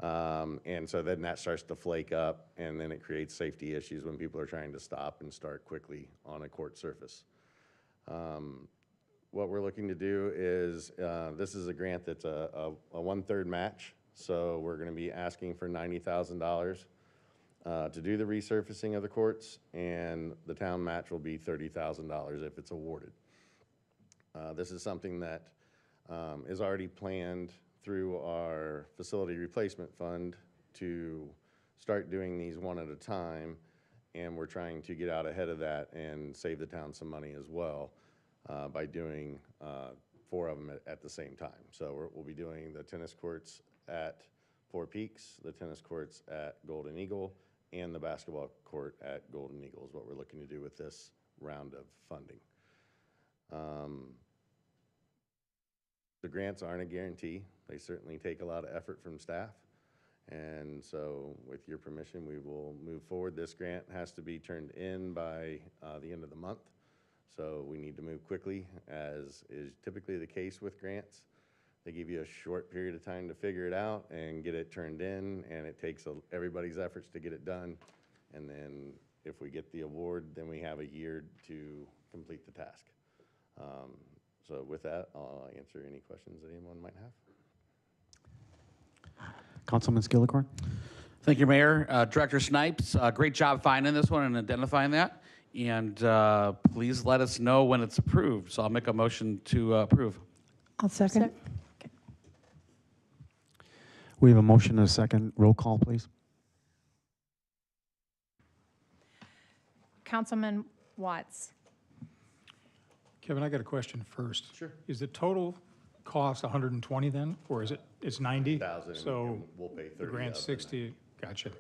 And so then that starts to flake up, and then it creates safety issues when people are trying to stop and start quickly on a court surface. What we're looking to do is, this is a grant that's a 1/3 match. So we're going to be asking for $90,000 to do the resurfacing of the courts, and the town match will be $30,000 if it's awarded. This is something that is already planned through our facility replacement fund to start doing these one at a time, and we're trying to get out ahead of that and save the town some money as well by doing 4 of them at the same time. So we'll be doing the tennis courts at Four Peaks, the tennis courts at Golden Eagle, and the basketball court at Golden Eagle is what we're looking to do with this round of funding. The grants aren't a guarantee. They certainly take a lot of effort from staff. And so with your permission, we will move forward. This grant has to be turned in by the end of the month. So we need to move quickly, as is typically the case with grants. They give you a short period of time to figure it out and get it turned in, and it takes everybody's efforts to get it done. And then if we get the award, then we have a year to complete the task. So with that, I'll answer any questions that anyone might have. Councilman Skillicorn? Thank you, Mayor. Director Snipes, great job finding this one and identifying that. And please let us know when it's approved. So I'll make a motion to approve. I'll second. We have a motion and a second. Roll call, please. Councilman Watts. Kevin, I got a question first. Sure. Is the total cost 120 then, or is it's 90? 1,000, So and we'll pay 30 the grant of the 60. Gotcha.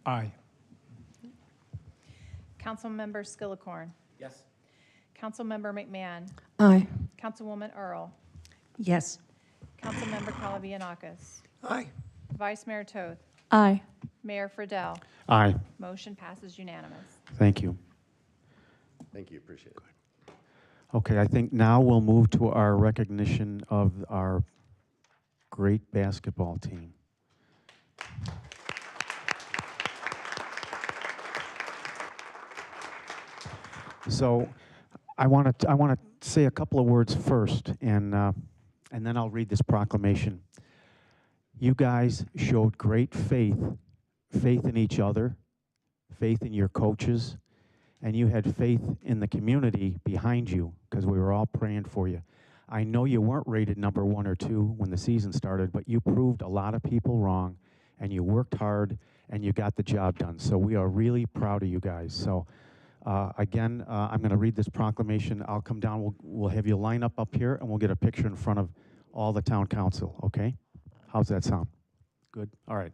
Aye. Councilmember Skillicorn. Yes. Councilmember McMahon. Aye. Councilwoman Earl. Yes. Councilmember Kalavianakis. Aye. Vice Mayor Toth. Aye. Mayor Friedel. Aye. Motion passes unanimous. Thank you. Thank you, appreciate it. Okay, I think now we'll move to our recognition of our great basketball team. So I want to say a couple of words first, and then I'll read this proclamation. You guys showed great faith in each other, faith in your coaches, and you had faith in the community behind you, because we were all praying for you. I know you weren't rated number 1 or 2 when the season started, but you proved a lot of people wrong, and you worked hard, and you got the job done. So we are really proud of you guys. So again, I'm going to read this proclamation. I'll come down. We'll have you line up here, and we'll get a picture in front of all the town council, okay? How's that sound? Good? All right.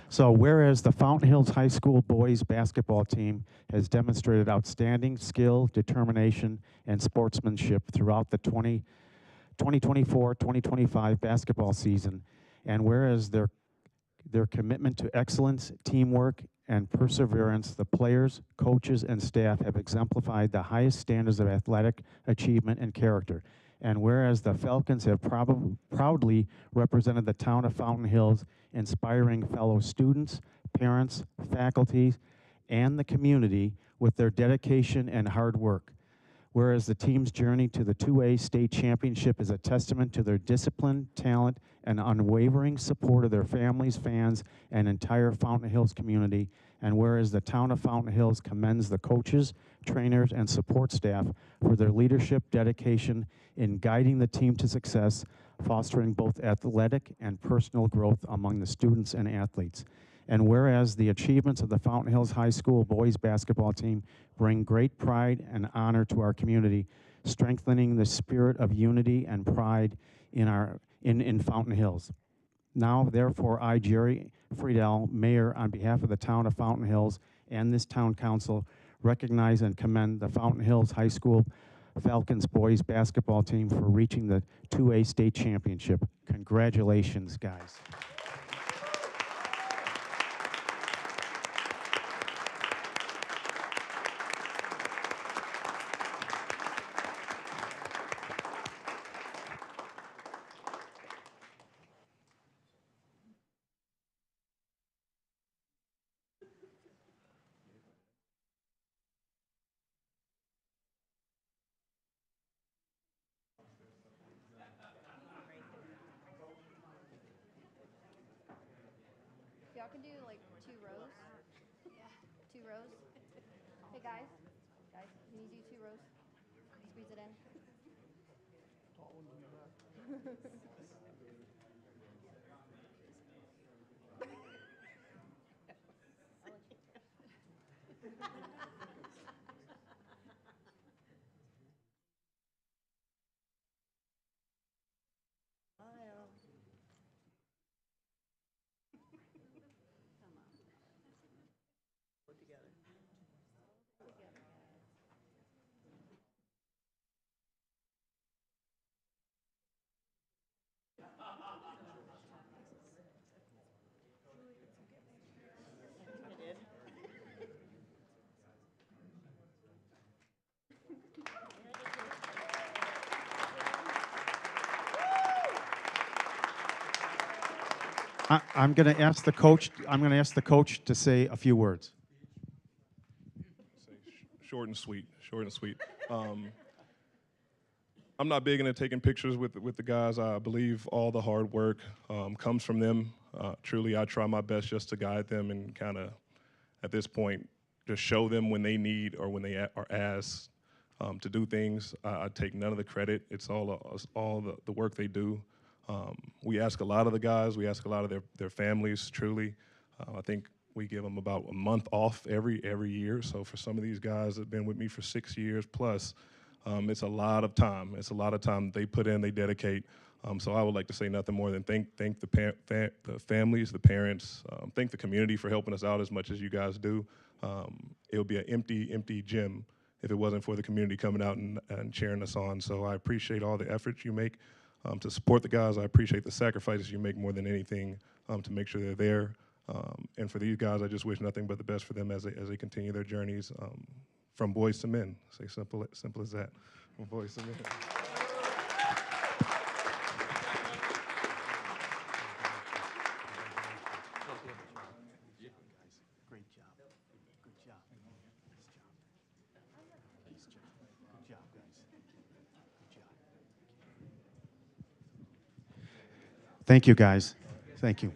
So whereas the Fountain Hills High School boys basketball team has demonstrated outstanding skill, determination, and sportsmanship throughout the 2024-2025 basketball season, and whereas their commitment to excellence, teamwork, and perseverance, the players, coaches, and staff have exemplified the highest standards of athletic achievement and character. And whereas the Falcons have proudly represented the town of Fountain Hills, inspiring fellow students, parents, faculty, and the community with their dedication and hard work. Whereas the team's journey to the 2A state championship is a testament to their discipline, talent, and unwavering support of their families, fans, and entire Fountain Hills community. And whereas the town of Fountain Hills commends the coaches, trainers, and support staff for their leadership, dedication in guiding the team to success, fostering both athletic and personal growth among the students and athletes. And whereas the achievements of the Fountain Hills High School boys basketball team bring great pride and honor to our community, strengthening the spirit of unity and pride in Fountain Hills. Now, therefore, I, Jerry Friedel, Mayor, on behalf of the town of Fountain Hills and this town council, recognize and commend the Fountain Hills High School Falcons boys basketball team for reaching the 2A state championship. Congratulations, guys. y'all can do like 2 rows. 2 rows. Hey guys, can you do 2 rows? Squeeze it in. I'm going to ask the coach. I'm going to ask the coach to say a few words. Short and sweet. Short and sweet. I'm not big into taking pictures with the guys. I believe all the hard work comes from them. Truly, I try my best just to guide them and kind of, at this point, just show them when they need or when they are asked to do things. I take none of the credit. It's all the work they do. We ask a lot of the guys. We ask a lot of their families, truly. I think we give them about a month off every year. So for some of these guys that have been with me for 6 years plus, it's a lot of time. It's a lot of time they put in, they dedicate. So I would like to say nothing more than thank the families, the parents, thank the community for helping us out as much as you guys do. It would be an empty gym if it wasn't for the community coming out and cheering us on. So I appreciate all the efforts you make to support the guys. I appreciate the sacrifices you make more than anything to make sure they're there. And for these guys, I just wish nothing but the best for them as they continue their journeys from boys to men. Say simple as that. From boys to men. Great job. Good job. Nice job. Good job, guys. Good job. Thank you, guys. Thank you.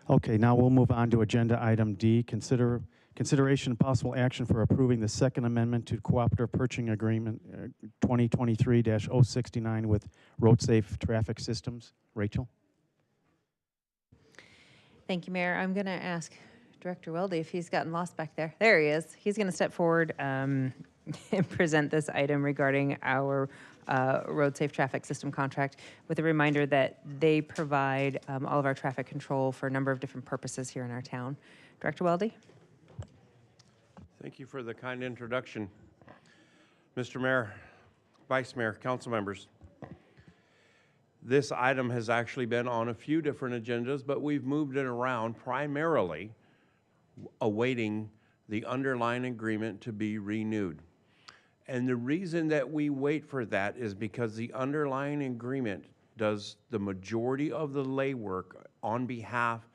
Okay, now we'll move on to agenda item D, consideration and possible action for approving the Second Amendment to Cooperative Purchasing Agreement 2023-069 with Roadsafe Traffic Systems. Rachel? Thank you, Mayor. I'm going to ask Director Weldy if he's gotten lost back there. There he is. He's going to step forward and present this item regarding our Roadsafe traffic system contract, with a reminder that they provide all of our traffic control for a number of different purposes here in our town. Director Weldy? Thank you for the kind introduction. Mr. Mayor, Vice Mayor, council members, this item has actually been on a few different agendas, but we've moved it around primarily awaiting the underlying agreement to be renewed. And the reason that we wait for that is because the underlying agreement does the majority of the legwork on behalf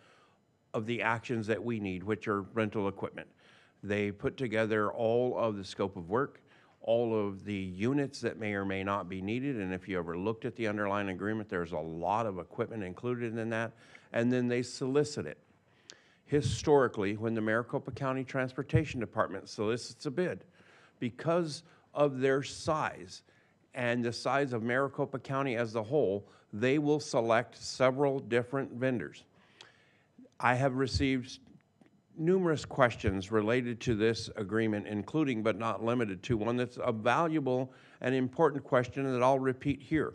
of the actions that we need, which are rental equipment. They put together all of the scope of work, all of the units that may or may not be needed, and if you ever looked at the underlying agreement, there's a lot of equipment included in that, and then they solicit it. Historically, when the Maricopa County Transportation Department solicits a bid, because of their size and the size of Maricopa County as a whole, they will select several different vendors. I have received numerous questions related to this agreement, including but not limited to one that's a valuable and important question that I'll repeat here.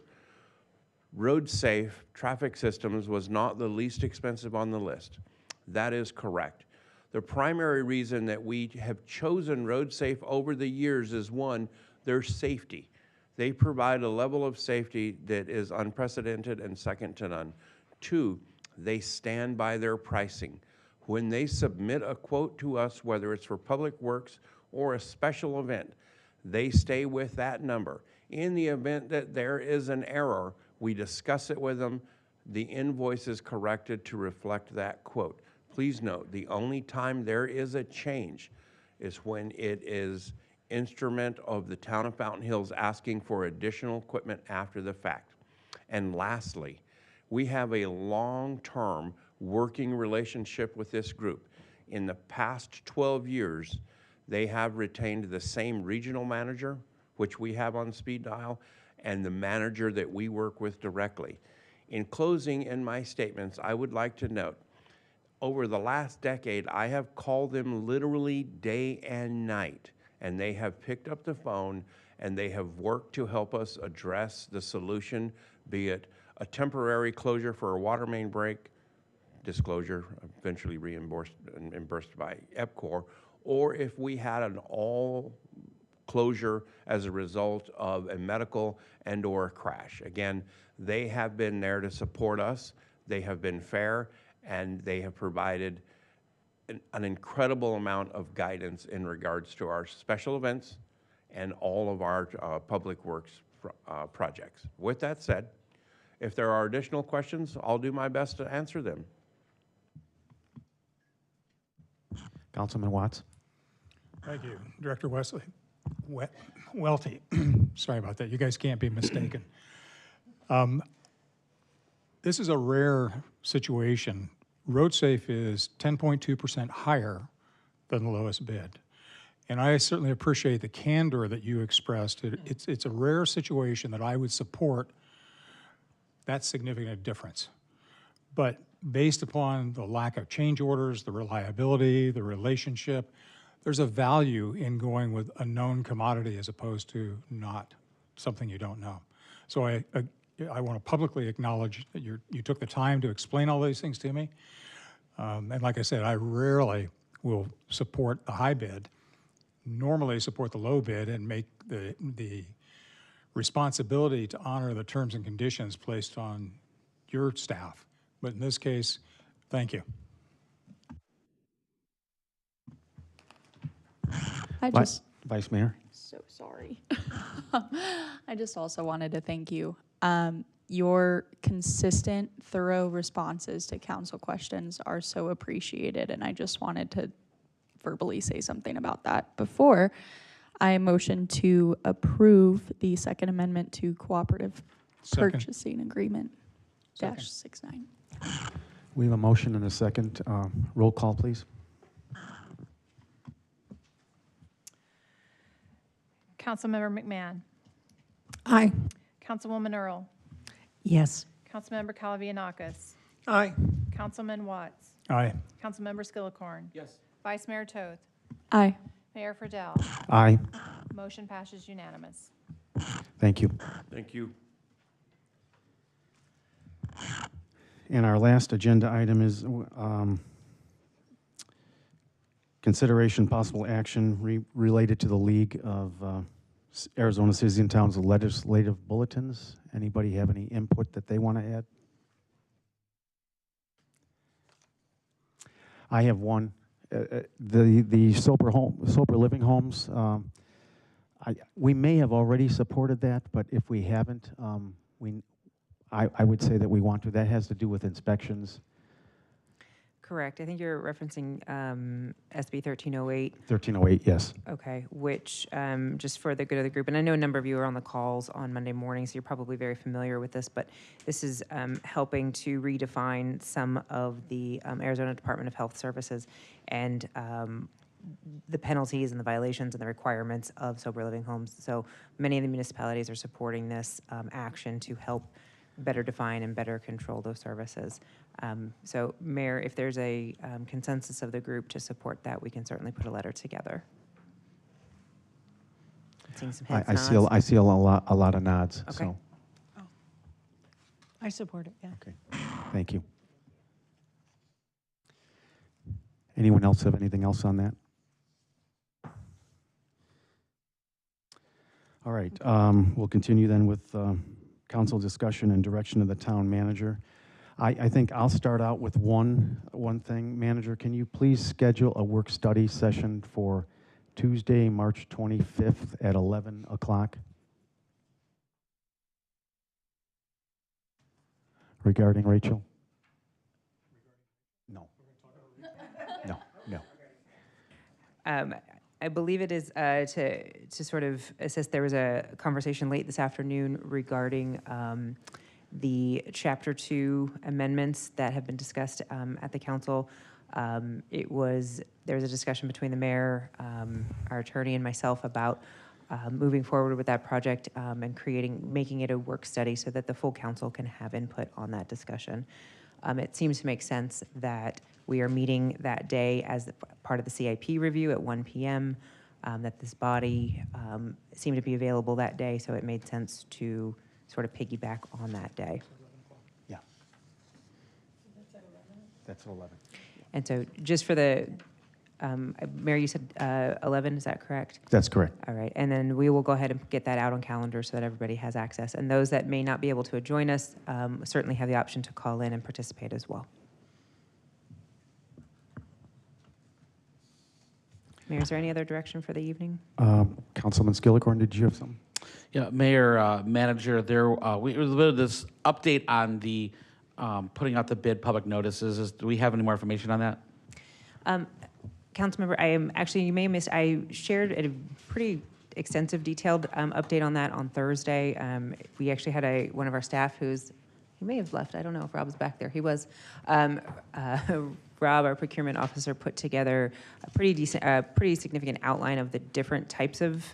Roadsafe Traffic Systems was not the least expensive on the list. That is correct. The primary reason that we have chosen Roadsafe over the years is, one, their safety. They provide a level of safety that is unprecedented and second to none. 2, they stand by their pricing. When they submit a quote to us, whether it's for public works or a special event, they stay with that number. In the event that there is an error, we discuss it with them. The invoice is corrected to reflect that quote. Please note, the only time there is a change is when it is instrument of the town of Fountain Hills asking for additional equipment after the fact. And lastly, we have a long-term working relationship with this group. In the past 12 years, they have retained the same regional manager, which we have on speed dial, and the manager that we work with directly. In closing, in my statements, I would like to note, over the last decade, I have called them literally day and night, and they have picked up the phone and they have worked to help us address the solution, be it a temporary closure for a water main break, disclosure, eventually reimbursed by EPCOR, or if we had an all closure as a result of a medical and or a crash. Again, they have been there to support us. They have been fair, and they have provided an incredible amount of guidance in regards to our special events and all of our public works projects. With that said, if there are additional questions, I'll do my best to answer them. Councilman Watts. Thank you, Director Wesley. Welty. Sorry about that. You guys can't be mistaken. This is a rare situation. Roadsafe is 10.2% higher than the lowest bid. And I certainly appreciate the candor that you expressed. It's a rare situation that I would support that significant difference. But based upon the lack of change orders, the reliability, the relationship, there's a value in going with a known commodity as opposed to not something you don't know. So I want to publicly acknowledge that you took the time to explain all these things to me. And like I said, I rarely will support the high bid, normally support the low bid and make the responsibility to honor the terms and conditions placed on your staff. But in this case, thank you. Vice Mayor. So sorry. I just also wanted to thank you. Your consistent, thorough responses to council questions are so appreciated, and I just wanted to verbally say something about that before I motion to approve the Second Amendment to Cooperative Purchasing Agreement -69. We have a motion and a second. Roll call, please. Councilmember McMahon. Aye. Councilwoman Earl. Yes. Councilmember Calavianakis. Aye. Councilman Watts. Aye. Councilmember Skillicorn. Yes. Vice Mayor Toth. Aye. Mayor Friedel. Aye. Motion passes unanimous. Thank you. Thank you. And our last agenda item is consideration possible action related to the League of Arizona Cities and Towns legislative bulletins. Anybody have any input that they want to add? I have one. The sober living homes. We may have already supported that, but if we haven't, I would say that we want to. That has to do with inspections. Correct. I think you're referencing SB 1308. 1308, yes. Okay, which, just for the good of the group, and I know a number of you are on the calls on Monday morning, so you're probably very familiar with this, but this is helping to redefine some of the Arizona Department of Health Services and the penalties and the violations and the requirements of sober living homes. So many of the municipalities are supporting this action to help better define and better control those services. So, Mayor, if there's a consensus of the group to support that, we can certainly put a letter together. Seeing some heads nods. I see a lot of nods. Okay. So. Oh. I support it, yeah. Okay. Thank you. Anyone else have anything else on that? All right, we'll continue then with council discussion and direction of the town manager. I think I'll start out with one thing. Manager, can you please schedule a work study session for Tuesday, March 25th at 11 o'clock? Regarding Rachel? No. No, no. I believe it is to sort of assist. There was a conversation late this afternoon regarding the Chapter 2 amendments that have been discussed at the council. There was a discussion between the mayor, our attorney, and myself about moving forward with that project and making it a work study so that the full council can have input on that discussion. It seems to make sense that we are meeting that day as part of the CIP review at 1 p.m., that this body seemed to be available that day, so it made sense to sort of piggyback on that day. Yeah. That's at 11. And so just for the, Mayor, you said 11, is that correct? That's correct. All right, and then we will go ahead and get that out on calendar so that everybody has access. And those that may not be able to join us certainly have the option to call in and participate as well. Mayor, is there any other direction for the evening? Councilman Skillicorn, did you have something? Yeah, Mayor, Manager, there was a bit of this update on the putting out the bid public notices. Do we have any more information on that? Councilmember, I am actually, you may have missed, I shared a pretty extensive, detailed update on that on Thursday. We actually had one of our staff he may have left. I don't know if Rob's back there. He was. Rob, our procurement officer, put together a pretty significant outline of the different types of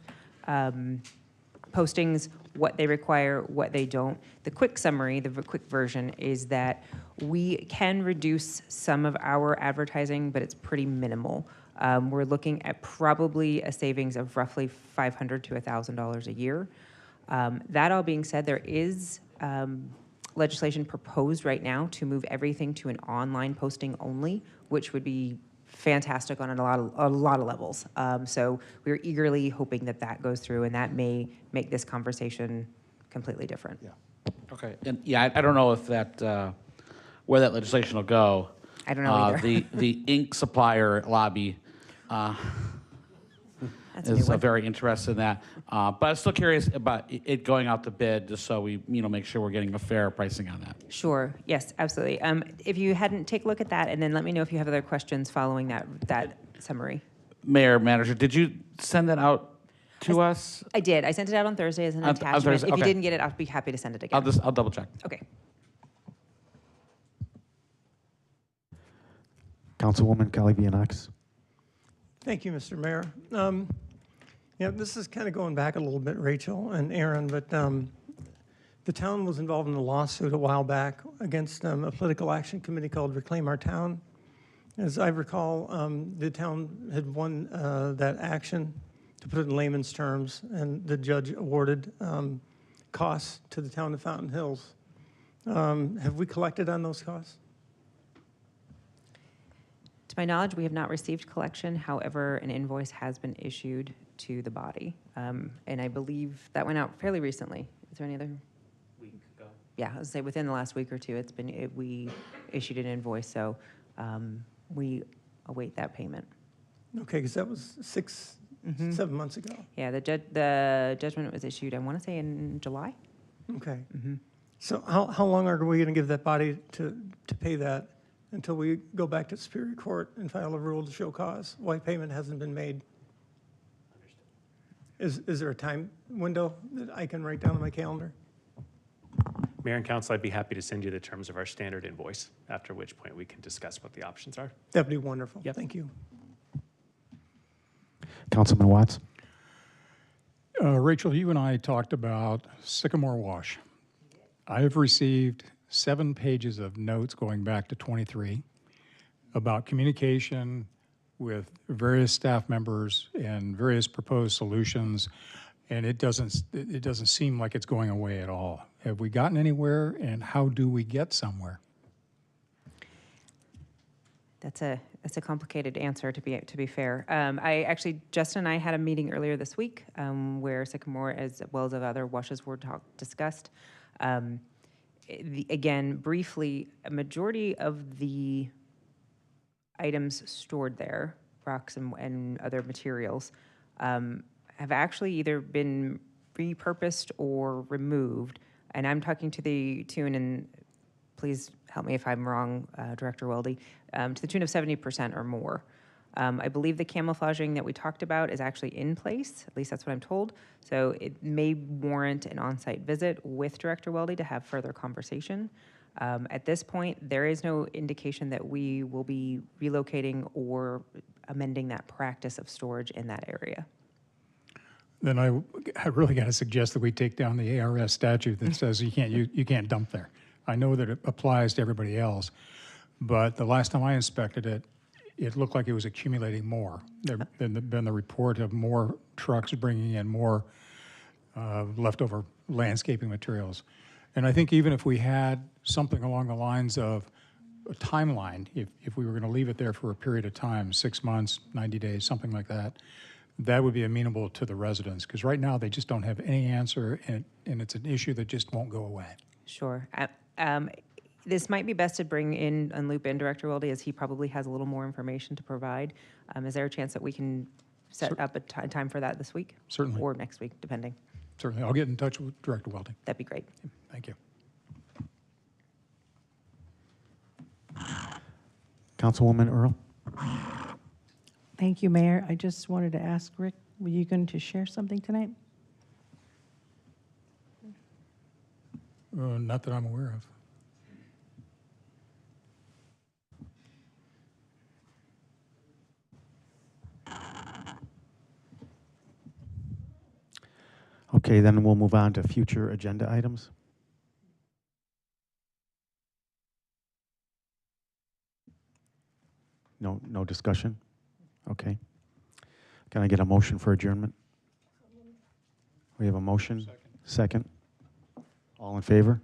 postings, what they require, what they don't. The quick summary, the quick version, is that we can reduce some of our advertising, but it's pretty minimal. We're looking at probably a savings of roughly $500 to $1,000 a year. That all being said, there is legislation proposed right now to move everything to an online posting only, which would be fantastic on a lot of levels. So we're eagerly hoping that goes through, and that may make this conversation completely different. Yeah. Okay, and yeah, I don't know if where that legislation will go. I don't know either. The ink supplier lobby is very interested in that. But I'm still curious about it going out to bid, just so we make sure we're getting a fair pricing on that. Sure. Yes, absolutely. If you hadn't, take a look at that, and then let me know if you have other questions following that summary. Mayor, Manager, did you send that out to us? I did. I sent it out on Thursday as an On attachment. Thursday, If you okay. didn't get it, I'll be happy to send it again. I'll double check. Okay. Councilwoman Kalivianakis. Thank you, Mr. Mayor. This is kind of going back a little bit, Rachel and Aaron, but the town was involved in a lawsuit a while back against a political action committee called Reclaim Our Town. As I recall, the town had won that action, to put it in layman's terms, and the judge awarded costs to the town of Fountain Hills. Have we collected on those costs? To my knowledge, we have not received collection. However, an invoice has been issued to the body. And I believe that went out fairly recently. Is there any other? Week ago. Yeah, I was say within the last week or two, we issued an invoice, so we await that payment. Okay, because that was 7 months ago. Yeah, the judgment was issued, I want to say in July. Okay. So how long are we going to give that body to pay that until we go back to Superior Court and file a rule to show cause? Why payment hasn't been made? Is there a time window that I can write down on my calendar? Mayor and Council, I'd be happy to send you the terms of our standard invoice, after which point we can discuss what the options are. That'd be wonderful. Yep. Thank you. Councilman Watts. Rachel, you and I talked about Sycamore Wash. I have received 7 pages of notes going back to 23 about communication with various staff members and various proposed solutions, and it doesn't seem like it's going away at all. Have we gotten anywhere, and how do we get somewhere? That's a It's a complicated answer, to be fair. Justin and I had a meeting earlier this week where Sycamore, as well as other washes, were discussed. Again, briefly, a majority of the items stored there, rocks and other materials, have actually either been repurposed or removed. And I'm talking to the tune, and please help me if I'm wrong, Director Weldy, to the tune of 70% or more. I believe the camouflaging that we talked about is actually in place, at least that's what I'm told. So it may warrant an on-site visit with Director Weldy to have further conversation. At this point, there is no indication that we will be relocating or amending that practice of storage in that area. Then I really got to suggest that we take down the ARS statute that says you can't dump there. I know that it applies to everybody else, but the last time I inspected it, it looked like it was accumulating more. There had been the report of more trucks bringing in more leftover landscaping materials. And I think even if we had something along the lines of a timeline, if we were going to leave it there for a period of time, 6 months, 90 days, something like that, that would be amenable to the residents, because right now they just don't have any answer, and it's an issue that just won't go away. Sure. This might be best to bring in and loop in Director Weldy, as he probably has a little more information to provide. Is there a chance that we can set up a time for that this week? Certainly. Or next week, depending. Certainly. I'll get in touch with Director Weldy. That'd be great. Thank you. Councilwoman Earl? Thank you, Mayor. I just wanted to ask Rick, were you going to share something tonight? Not that I'm aware of. Okay, then we'll move on to future agenda items. No discussion? Okay. Can I get a motion for adjournment? We have a motion? Second. All in favor?